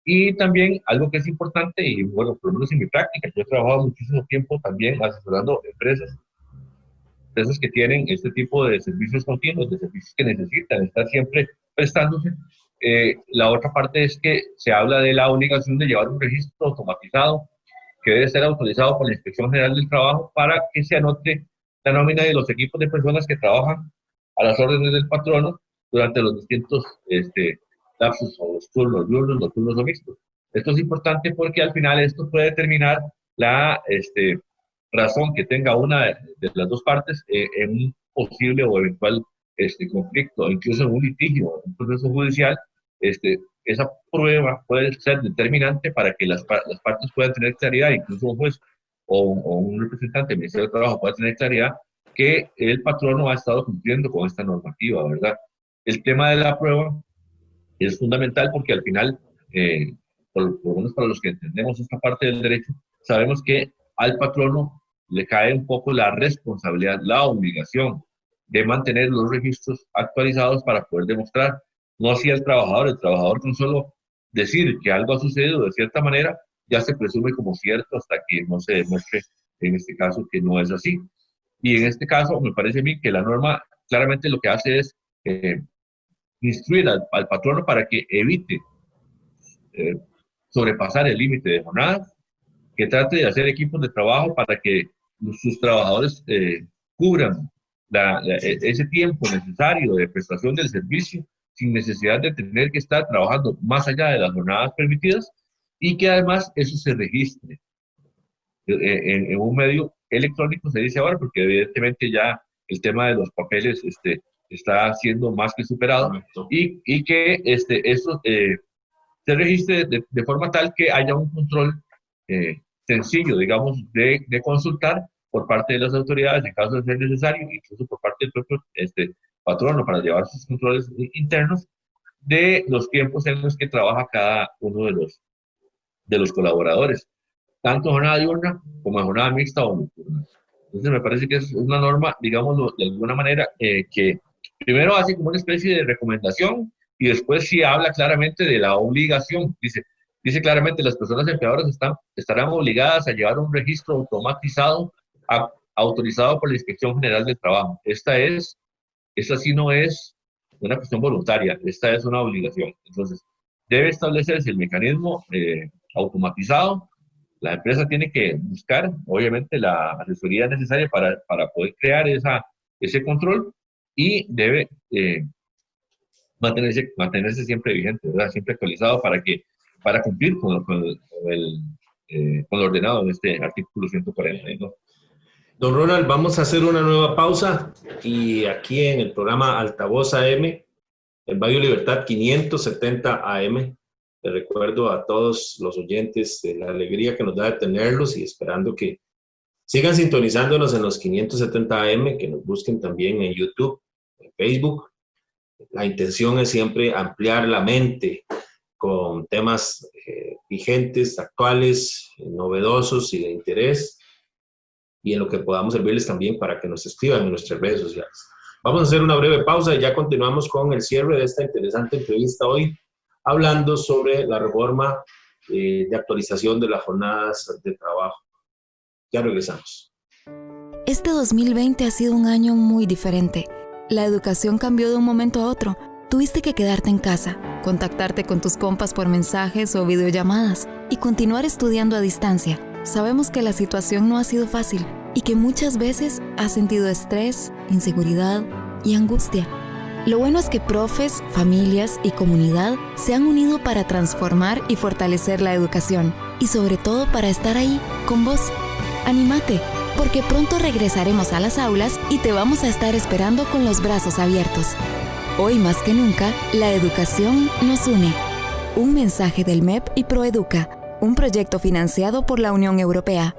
Y también algo que es importante, y bueno, por lo menos en mi práctica, yo he trabajado muchísimo tiempo también asesorando empresas que tienen este tipo de servicios continuos, de servicios que necesitan estar siempre prestándose. La otra parte es que se habla de la obligación de llevar un registro automatizado que debe ser autorizado por la Inspección General del Trabajo para que se anote la nómina de los equipos de personas que trabajan a las órdenes del patrono durante los distintos lapsos o los turnos diurnos, los turnos o mixtos. Esto es importante porque al final esto puede determinar la razón que tenga una de las dos partes en un posible o eventual conflicto, incluso en un litigio, en un proceso judicial. Esa prueba puede ser determinante para que las partes puedan tener claridad, incluso un juez o un representante del Ministerio del Trabajo pueda tener claridad que el patrono ha estado cumpliendo con esta normativa, ¿verdad? El tema de la prueba es fundamental porque al final, por lo menos para los que entendemos esta parte del derecho, sabemos que al patrono le cae un poco la responsabilidad, la obligación de mantener los registros actualizados para poder demostrar, no así el trabajador con solo decir que algo ha sucedido de cierta manera, ya se presume como cierto hasta que no se demuestre en este caso que no es así. Y en este caso me parece a mí que la norma claramente lo que hace es instruir al patrono para que evite sobrepasar el límite de jornadas, que trate de hacer equipos de trabajo para que sus trabajadores cubran ese tiempo necesario de prestación del servicio sin necesidad de tener que estar trabajando más allá de las jornadas permitidas y que además eso se registre en un medio electrónico, se dice ahora, porque evidentemente ya el tema de los papeles está siendo más que superado. Correcto. Y que eso se registre de forma tal que haya un control sencillo, digamos, de consultar por parte de las autoridades en caso de ser necesario, incluso por parte del propio patrono para llevar sus controles internos de los tiempos en los que trabaja cada uno de los colaboradores, tanto jornada diurna como jornada mixta o nocturna. Entonces me parece que es una norma, digámoslo de alguna manera, que primero hace como una especie de recomendación y después sí habla claramente de la obligación. Dice claramente las personas empleadoras estarán obligadas a llevar un registro automatizado autorizado por la Inspección General del Trabajo. Esta sí no es una cuestión voluntaria, esta es una obligación. Entonces, debe establecerse el mecanismo automatizado. La empresa tiene que buscar, obviamente, la asesoría necesaria para poder crear ese control y debe mantenerse siempre vigente, ¿verdad? Siempre actualizado para cumplir con lo ordenado en este artículo 140, ¿no? Don Ronald, vamos a hacer una nueva pausa y aquí en el programa Altavoz AM, en Radio Libertad 570 AM, les recuerdo a todos los oyentes de la alegría que nos da de tenerlos y esperando que sigan sintonizándonos en los 570 AM, que nos busquen también en YouTube, en Facebook. La intención es siempre ampliar la mente con temas vigentes, actuales, novedosos y de interés, y en lo que podamos servirles también para que nos escriban en nuestras redes sociales. Vamos a hacer una breve pausa y ya continuamos con el cierre de esta interesante entrevista hoy, hablando sobre la reforma de actualización de las jornadas de trabajo. Ya regresamos. Este 2020 ha sido un año muy diferente. La educación cambió de un momento a otro. Tuviste que quedarte en casa, contactarte con tus compas por mensajes o videollamadas y continuar estudiando a distancia. Sabemos que la situación no ha sido fácil y que muchas veces has sentido estrés, inseguridad y angustia. Lo bueno es que profes, familias y comunidad se han unido para transformar y fortalecer la educación y sobre todo para estar ahí con vos. ¡Anímate! Porque pronto regresaremos a las aulas y te vamos a estar esperando con los brazos abiertos. Hoy más que nunca, la educación nos une. Un mensaje del MEP y Proeduca, un proyecto financiado por la Unión Europea.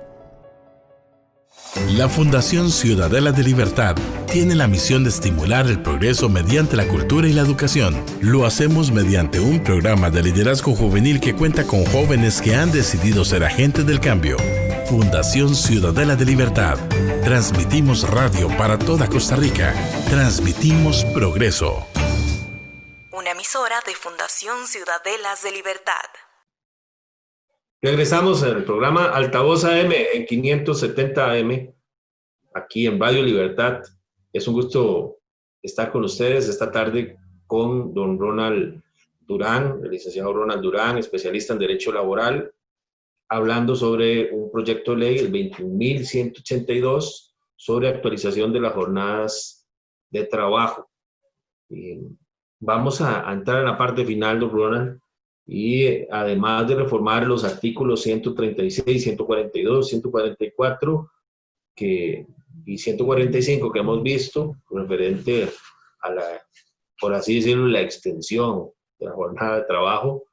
La Fundación Ciudadela de Libertad tiene la misión de estimular el progreso mediante la cultura y la educación. Lo hacemos mediante un programa de liderazgo juvenil que cuenta con jóvenes que han decidido ser agentes del cambio. Fundación Ciudadela de Libertad. Transmitimos radio para toda Costa Rica. Transmitimos progreso. Una emisora de Fundación Ciudadelas de Libertad. Regresamos en el programa Altavoz AM en 570 AM, aquí en Radio Libertad. Es un gusto estar con ustedes esta tarde con don Ronald Durán, el licenciado Ronald Durán, especialista en Derecho Laboral, hablando sobre un proyecto de ley, el 21.182, sobre actualización de las jornadas de trabajo. Vamos a entrar en la parte final, don Ronald. Y además de reformar los artículos 136, 142, 144 y 145 que hemos visto, referente a la, por así decirlo, la extensión de la jornada de trabajo,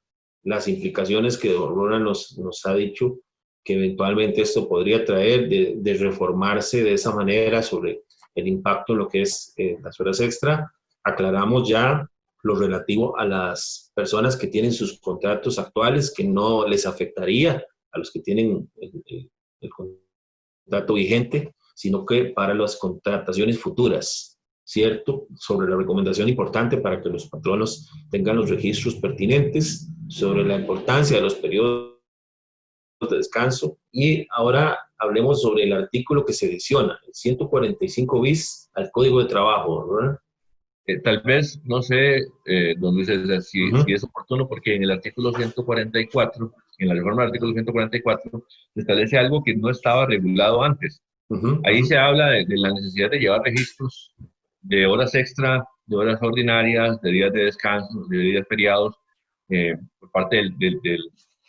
las implicaciones que don Ronald nos ha dicho que eventualmente esto podría traer de reformarse de esa manera sobre el impacto en lo que es las horas extra. Aclaramos ya lo relativo a las personas que tienen sus contratos actuales, que no les afectaría a los que tienen el contrato vigente, sino que para las contrataciones futuras, ¿cierto? Sobre la recomendación importante para que los patronos tengan los registros pertinentes, sobre la importancia de los periodos de descanso. Y ahora hablemos sobre el artículo que se adiciona, el 145 bis al Código de Trabajo, ¿verdad? Tal vez, no sé, don Luis, si es oportuno, porque en el artículo 144, en la reforma del artículo 144, se establece algo que no estaba regulado antes. Ahí se habla de la necesidad de llevar registros de horas extra, de horas ordinarias, de días de descanso, de días feriados, por parte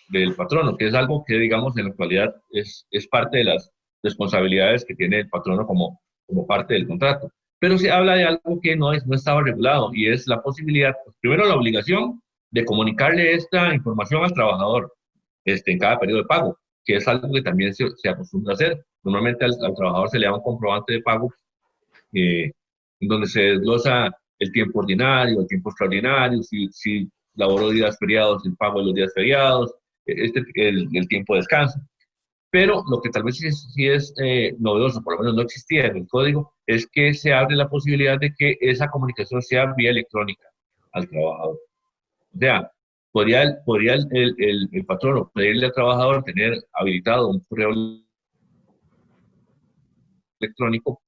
del patrono, que es algo que, digamos, en la actualidad es parte de las responsabilidades que tiene el patrono como parte del contrato. Pero se habla de algo que no estaba regulado, y es la posibilidad, pues, primero la obligación de comunicarle esta información al trabajador en cada periodo de pago, que es algo que también se acostumbra a hacer. Normalmente al trabajador se le da un comprobante de pago en donde se desglosa el tiempo ordinario, el tiempo extraordinario, si laboró días feriados, el pago de los días feriados, el tiempo de descanso. Pero lo que tal vez sí es novedoso, por lo menos no existía en el código, es que se abre la posibilidad de que esa comunicación sea vía electrónica al trabajador. O sea, podría el patrono pedirle al trabajador tener habilitado un correo electrónico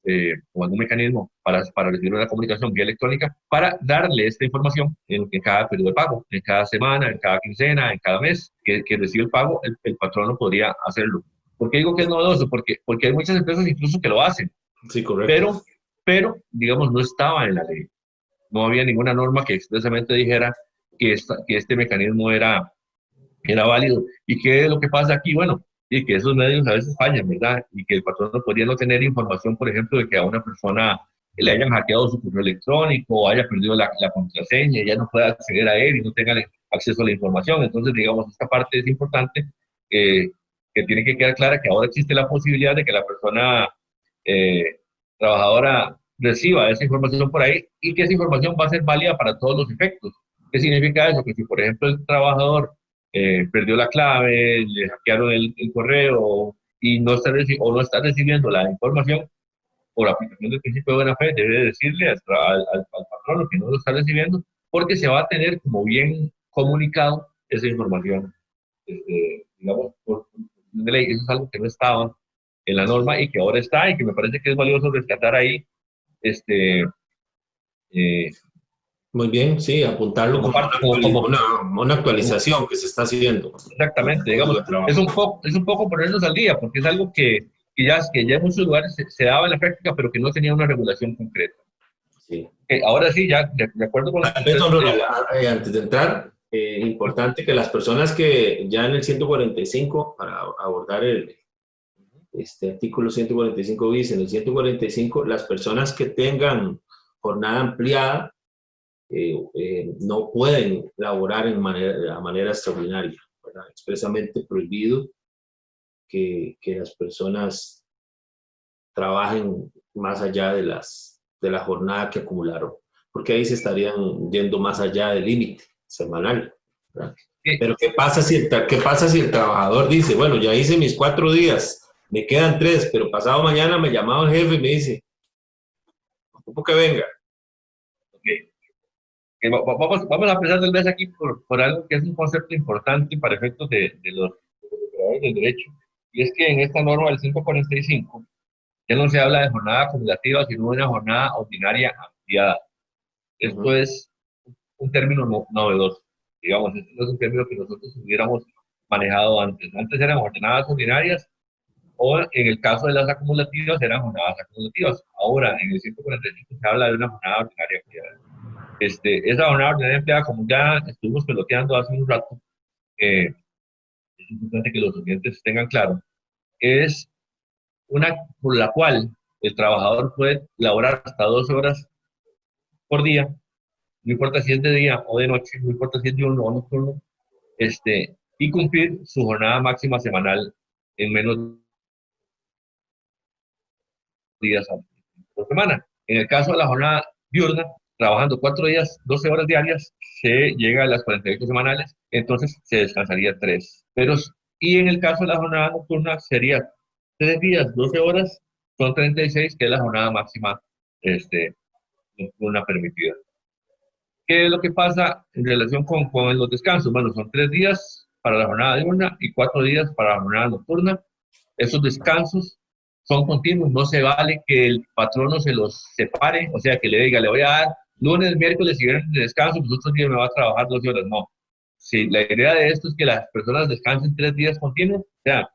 o algún mecanismo para recibir una comunicación vía electrónica, para darle esta información en cada periodo de pago, en cada semana, en cada quincena, en cada mes que recibe el pago, el patrono podría hacerlo. ¿Por qué digo que es novedoso? Porque hay muchas empresas incluso que lo hacen. Sí, correcto. Pero digamos, no estaba en la ley. No había ninguna norma que expresamente dijera que este mecanismo era válido. ¿Y qué es lo que pasa aquí? Bueno, y que esos medios a veces fallan, ¿verdad? Y que el patrón no podría no tener información, por ejemplo, de que a una persona le hayan hackeado su correo electrónico, o haya perdido la contraseña, y ya no pueda acceder a él y no tenga acceso a la información. Entonces, digamos, esta parte es importante, que tiene que quedar clara, que ahora existe la posibilidad de que la persona trabajadora reciba esa información por ahí, y que esa información va a ser válida para todos los efectos. ¿Qué significa eso? Que si, por ejemplo, el trabajador perdió la clave, le hackearon el correo y no está recibiendo la información, por aplicación del principio de buena fe, debe decirle al patrono que no lo está recibiendo, porque se va a tener como bien comunicado esa información. Digamos, por de ley. Eso es algo que no estaba en la norma y que ahora está, y que me parece que es valioso rescatar ahí. Muy bien, sí, apuntarlo como una actualización que se está haciendo. Exactamente, digamos, es un poco ponernos al día, porque es algo que ya en muchos lugares se daba en la práctica, pero que no tenía una regulación concreta. Sí. Ahora sí, ya de acuerdo con antes de entrar, importante que las personas que ya en el 145, para abordar este artículo 145 bis, en el 145, las personas que tengan jornada ampliada no pueden laborar de manera extraordinaria, ¿verdad? Expresamente prohibido que las personas trabajen más allá de la jornada que acumularon, porque ahí se estarían yendo más allá del límite semanal, ¿verdad? Pero ¿qué pasa si el trabajador dice, bueno, ya hice mis 4 días, me quedan 3, pero pasado mañana me llamaba el jefe y me dice, ¿cómo que venga? Okay. Vamos a empezar tal vez aquí por algo que es un concepto importante para efectos de los operadores del derecho, y es que en esta norma del 545 ya no se habla de jornada acumulativa, sino de una jornada ordinaria ampliada. Esto es un término novedoso, digamos, este no es un término que nosotros hubiéramos manejado antes. Antes eran jornadas ordinarias, o en el caso de las acumulativas eran jornadas acumulativas. Ahora, en el 145 se habla de una jornada ordinaria ampliada. Esa jornada ordinaria ampliada, como ya estuvimos peloteando hace un rato, es importante que los oyentes tengan claro, es una por la cual el trabajador puede laborar hasta 12 horas por día, no importa si es de día o de noche, no importa si es diurno o nocturno, y cumplir su jornada máxima semanal en menos días por semana. En el caso de la jornada diurna, trabajando 4 días, 12 horas diarias, se llega a las 48 semanales, entonces se descansaría 3. Y en el caso de la jornada nocturna sería 3 días, 12 horas, son 36, que es la jornada máxima nocturna permitida. ¿Qué es lo que pasa en relación con los descansos? Bueno, son 3 días para la jornada diurna y 4 días para la jornada nocturna. Esos descansos son continuos, no se vale que el patrono se los separe, o sea, que le diga, le voy a dar lunes, miércoles y viernes de descanso, los otros días me va a trabajar 12 horas, no. Sí, la idea de esto es que las personas descansen 3 días continuos, o sea,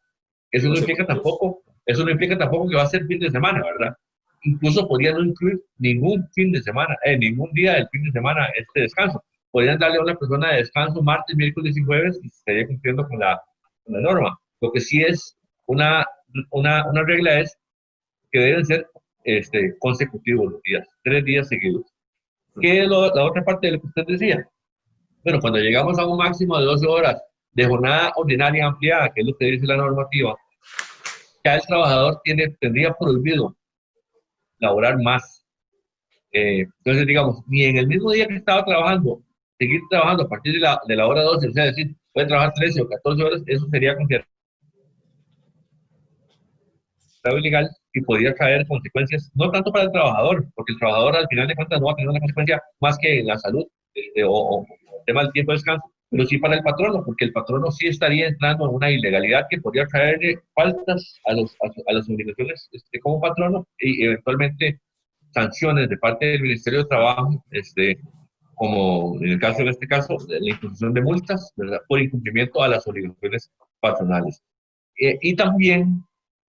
eso no implica tampoco que va a ser fin de semana, ¿verdad? Incluso podrían no incluir ningún fin de semana, ningún día del fin de semana este descanso. Podrían darle a una persona de descanso martes, miércoles y jueves y se estaría cumpliendo con la norma. Lo que sí es una regla es que deben ser consecutivos los días, 3 días seguidos. ¿Qué es la otra parte de lo que usted decía? Bueno, cuando llegamos a un máximo de 12 horas de jornada ordinaria ampliada, que es lo que dice la normativa, ya el trabajador tendría prohibido laborar más. Entonces, digamos, ni en el mismo día que estaba trabajando, seguir trabajando a partir de la hora 12, o sea, decir, puede trabajar 13 o 14 horas, eso sería considerado ilegal y podría traer consecuencias, no tanto para el trabajador, porque el trabajador al final de cuentas no va a tener una consecuencia más que la salud o el tema del tiempo de descanso, pero sí para el patrono, porque el patrono sí estaría entrando en una ilegalidad que podría traerle faltas a las obligaciones como patrono y eventualmente sanciones de parte del Ministerio de Trabajo, como en el caso de este caso, la imposición de multas, ¿verdad?, por incumplimiento a las obligaciones patronales. Y también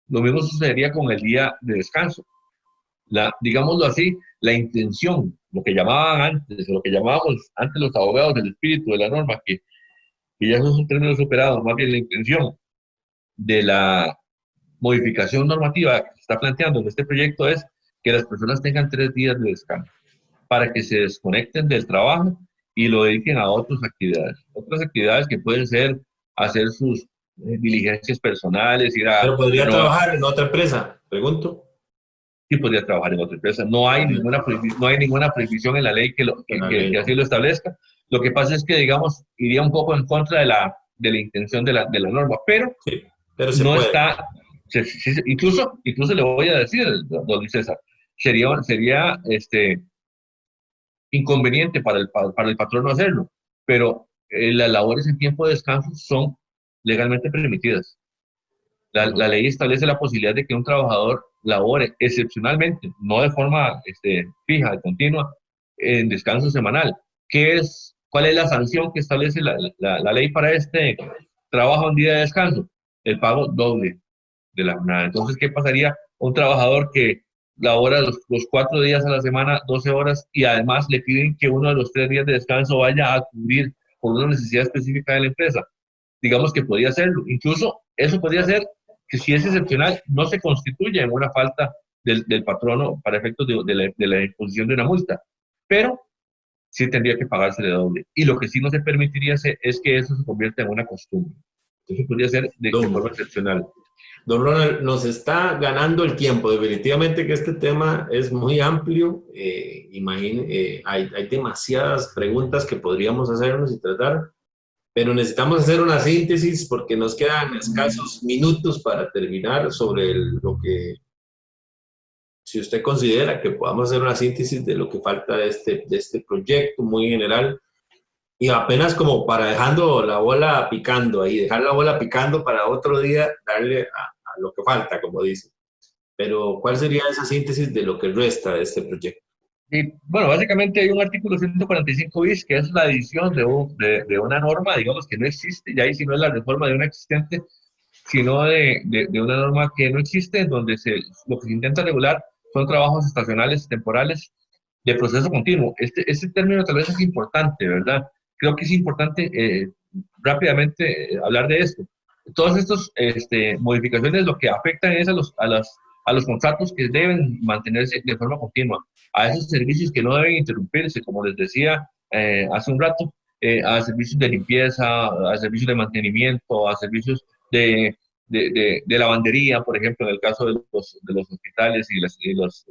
lo mismo sucedería con el día de descanso. Digámoslo así, la intención, lo que llamaban antes, lo que llamábamos antes los abogados del espíritu de la norma, que ya eso es un término superado, más bien la intención de la modificación normativa que se está planteando en este proyecto es que las personas tengan 3 días de descanso para que se desconecten del trabajo y lo dediquen a otras actividades que pueden ser hacer sus diligencias personales, Pero podría trabajar en otra empresa, pregunto. Sí, podría trabajar en otra empresa. No hay ninguna prohibición en la ley que así lo establezca. Lo que pasa es que, digamos, iría un poco en contra de la intención de la norma, pero se no puede. está. Incluso le voy a decir, don Luis César, sería inconveniente para el patrono hacerlo, pero las labores en tiempo de descanso son legalmente permitidas. La ley establece la posibilidad de que un trabajador labore excepcionalmente, no de forma fija, continua, en descanso semanal. ¿Cuál es la sanción que establece la ley para este trabajo en día de descanso? El pago doble de la jornada. Entonces, ¿qué pasaría? Un trabajador que labora los 4 días a la semana, 12 horas, y además le piden que uno de los 3 días de descanso vaya a cubrir por una necesidad específica de la empresa. Digamos que podría hacerlo. Incluso eso podría ser que, si es excepcional, no se constituye en una falta del patrono para efectos de la imposición de una multa, pero sí tendría que pagarse de doble. Y lo que sí no se permitiría es que eso se convierta en una costumbre. Eso podría ser de forma excepcional. Don Ronald, nos está ganando el tiempo. Definitivamente que este tema es muy amplio. Hay demasiadas preguntas que podríamos hacernos y tratar, pero necesitamos hacer una síntesis porque nos quedan escasos minutos para terminar sobre lo que, si usted considera que podamos hacer una síntesis de lo que falta de este proyecto muy general. Y apenas como para dejando la bola picando ahí, dejar la bola picando para otro día darle a lo que falta, como dice. Pero, ¿cuál sería esa síntesis de lo que resta de este proyecto? Y, bueno, básicamente hay un artículo 145 bis que es la adición de una norma, digamos, que no existe, y ahí si no es la reforma de una existente, sino de una norma que no existe, en donde lo que se intenta regular son trabajos estacionales, temporales, de proceso continuo. Este término tal vez es importante, ¿verdad? Creo que es importante rápidamente hablar de esto. Todas estas modificaciones lo que afectan es a los contratos que deben mantenerse de forma continua, a esos servicios que no deben interrumpirse, como les decía hace un rato, a servicios de limpieza, a servicios de mantenimiento, a servicios de lavandería, por ejemplo, en el caso de los hospitales y los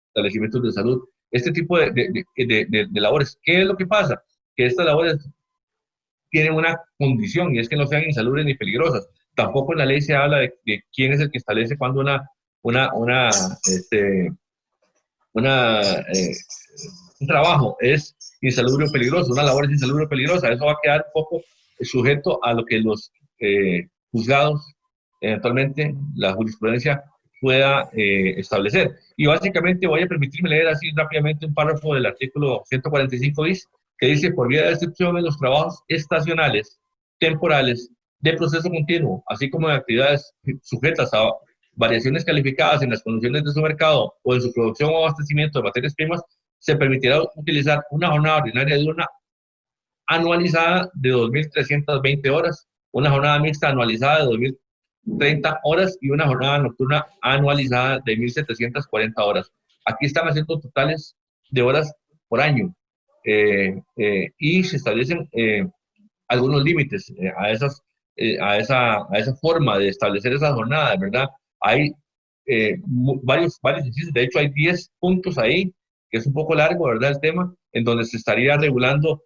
establecimientos de salud. Este tipo de labores. ¿Qué es lo que pasa? Que estas labores tienen una condición, y es que no sean insalubres ni peligrosas. Tampoco en la ley se habla de quién es el que establece cuando un trabajo es insalubre o peligroso, una labor es insalubre o peligrosa. Eso va a quedar un poco sujeto a lo que los juzgados, eventualmente la jurisprudencia pueda establecer. Y básicamente voy a permitirme leer así rápidamente un párrafo del artículo 145 bis, que dice: por vía de excepción en los trabajos estacionales, temporales, de proceso continuo, así como de actividades sujetas a variaciones calificadas en las condiciones de su mercado o en su producción o abastecimiento de materias primas, se permitirá utilizar una jornada ordinaria diurna anualizada de 2.320 horas, una jornada mixta anualizada de 2.030 horas y una jornada nocturna anualizada de 1.740 horas. Aquí están haciendo totales de horas por año y se establecen algunos límites a esa forma de establecer esas jornadas, ¿verdad? Hay varios incisos, de hecho hay 10 puntos ahí, que es un poco largo, ¿verdad? El tema, en donde se estaría regulando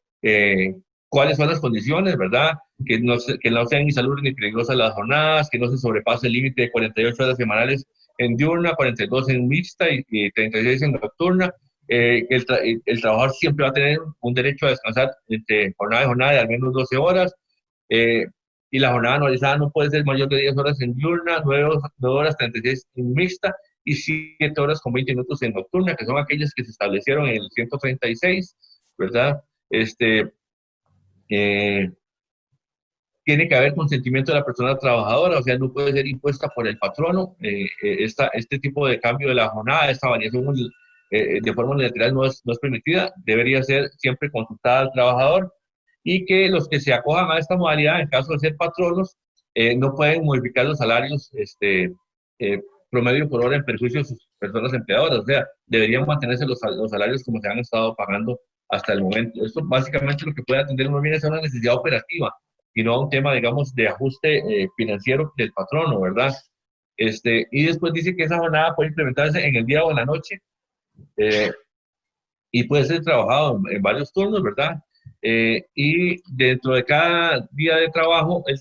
cuáles son las condiciones, ¿verdad? Que no sean insalubres ni peligrosas las jornadas, que no se sobrepase el límite de 48 horas semanales en diurna, 42 en mixta y 36 en nocturna. El trabajador siempre va a tener un derecho a descansar entre jornada y jornada de al menos 12 horas. Y la jornada anualizada no puede ser mayor de 10 horas en diurna, 9 horas 36 en mixta y 7 horas con 20 minutos en nocturna, que son aquellas que se establecieron en el 136, ¿verdad? Tiene que haber consentimiento de la persona trabajadora, o sea, no puede ser impuesta por el patrono. Este tipo de cambio de la jornada, esta variación de forma unilateral no es permitida, debería ser siempre consultada al trabajador, y que los que se acojan a esta modalidad, en caso de ser patronos, no pueden modificar los salarios promedio por hora en perjuicio de sus personas empleadoras. O sea, deberían mantenerse los salarios como se han estado pagando hasta el momento. Esto básicamente lo que puede atender más bien es a una necesidad operativa y no a un tema, digamos, de ajuste financiero del patrono, ¿verdad? Y después dice que esa jornada puede implementarse en el día o en la noche y puede ser trabajado en varios turnos, ¿verdad? Y dentro de cada día de trabajo, el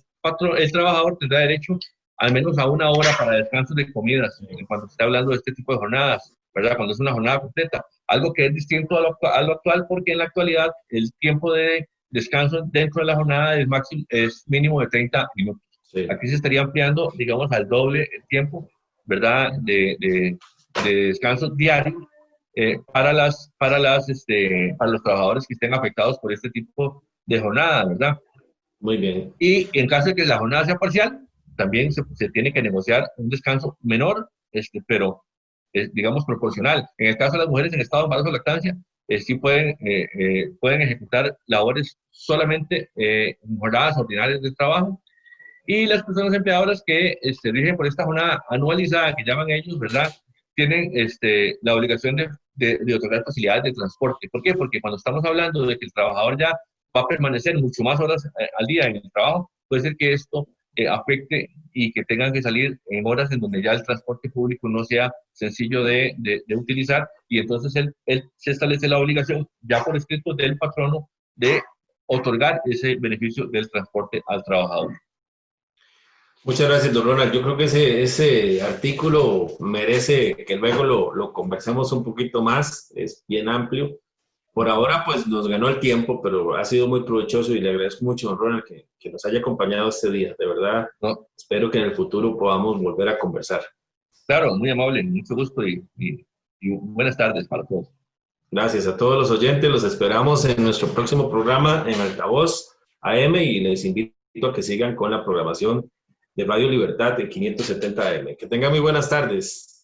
trabajador tendrá derecho al menos a 1 hora para descanso de comidas, cuando se está hablando de este tipo de jornadas, ¿verdad? Cuando es una jornada completa. Algo que es distinto a lo actual, porque en la actualidad el tiempo de descanso dentro de la jornada es mínimo de 30 minutos. Sí. Aquí se estaría ampliando, digamos, al doble el tiempo, ¿verdad? De descanso diario para los trabajadores que estén afectados por este tipo de jornada, ¿verdad? Muy bien. Y en caso de que la jornada sea parcial, también se tiene que negociar un descanso menor, pero digamos proporcional. En el caso de las mujeres en estado de embarazo o lactancia, sí pueden ejecutar labores solamente en jornadas ordinarias de trabajo, y las personas empleadoras que rigen por esta jornada anualizada, que llaman ellos, ¿verdad?, tienen la obligación de otorgar facilidades de transporte. ¿Por qué? Porque cuando estamos hablando de que el trabajador ya va a permanecer mucho más horas al día en el trabajo, puede ser que esto afecte y que tengan que salir en horas en donde ya el transporte público no sea sencillo de utilizar, y entonces él se establece la obligación ya por escrito del patrono de otorgar ese beneficio del transporte al trabajador. Muchas gracias, don Ronald. Yo creo que ese artículo merece que luego lo conversemos un poquito más, es bien amplio. Por ahora, pues nos ganó el tiempo, pero ha sido muy provechoso y le agradezco mucho, don Ronald, que nos haya acompañado este día. De verdad, espero que en el futuro podamos volver a conversar. Claro, muy amable, mucho gusto y buenas tardes para todos. Gracias a todos los oyentes, los esperamos en nuestro próximo programa en Altavoz AM y les invito a que sigan con la programación de Radio Libertad de 570 AM. Que tengan muy buenas tardes.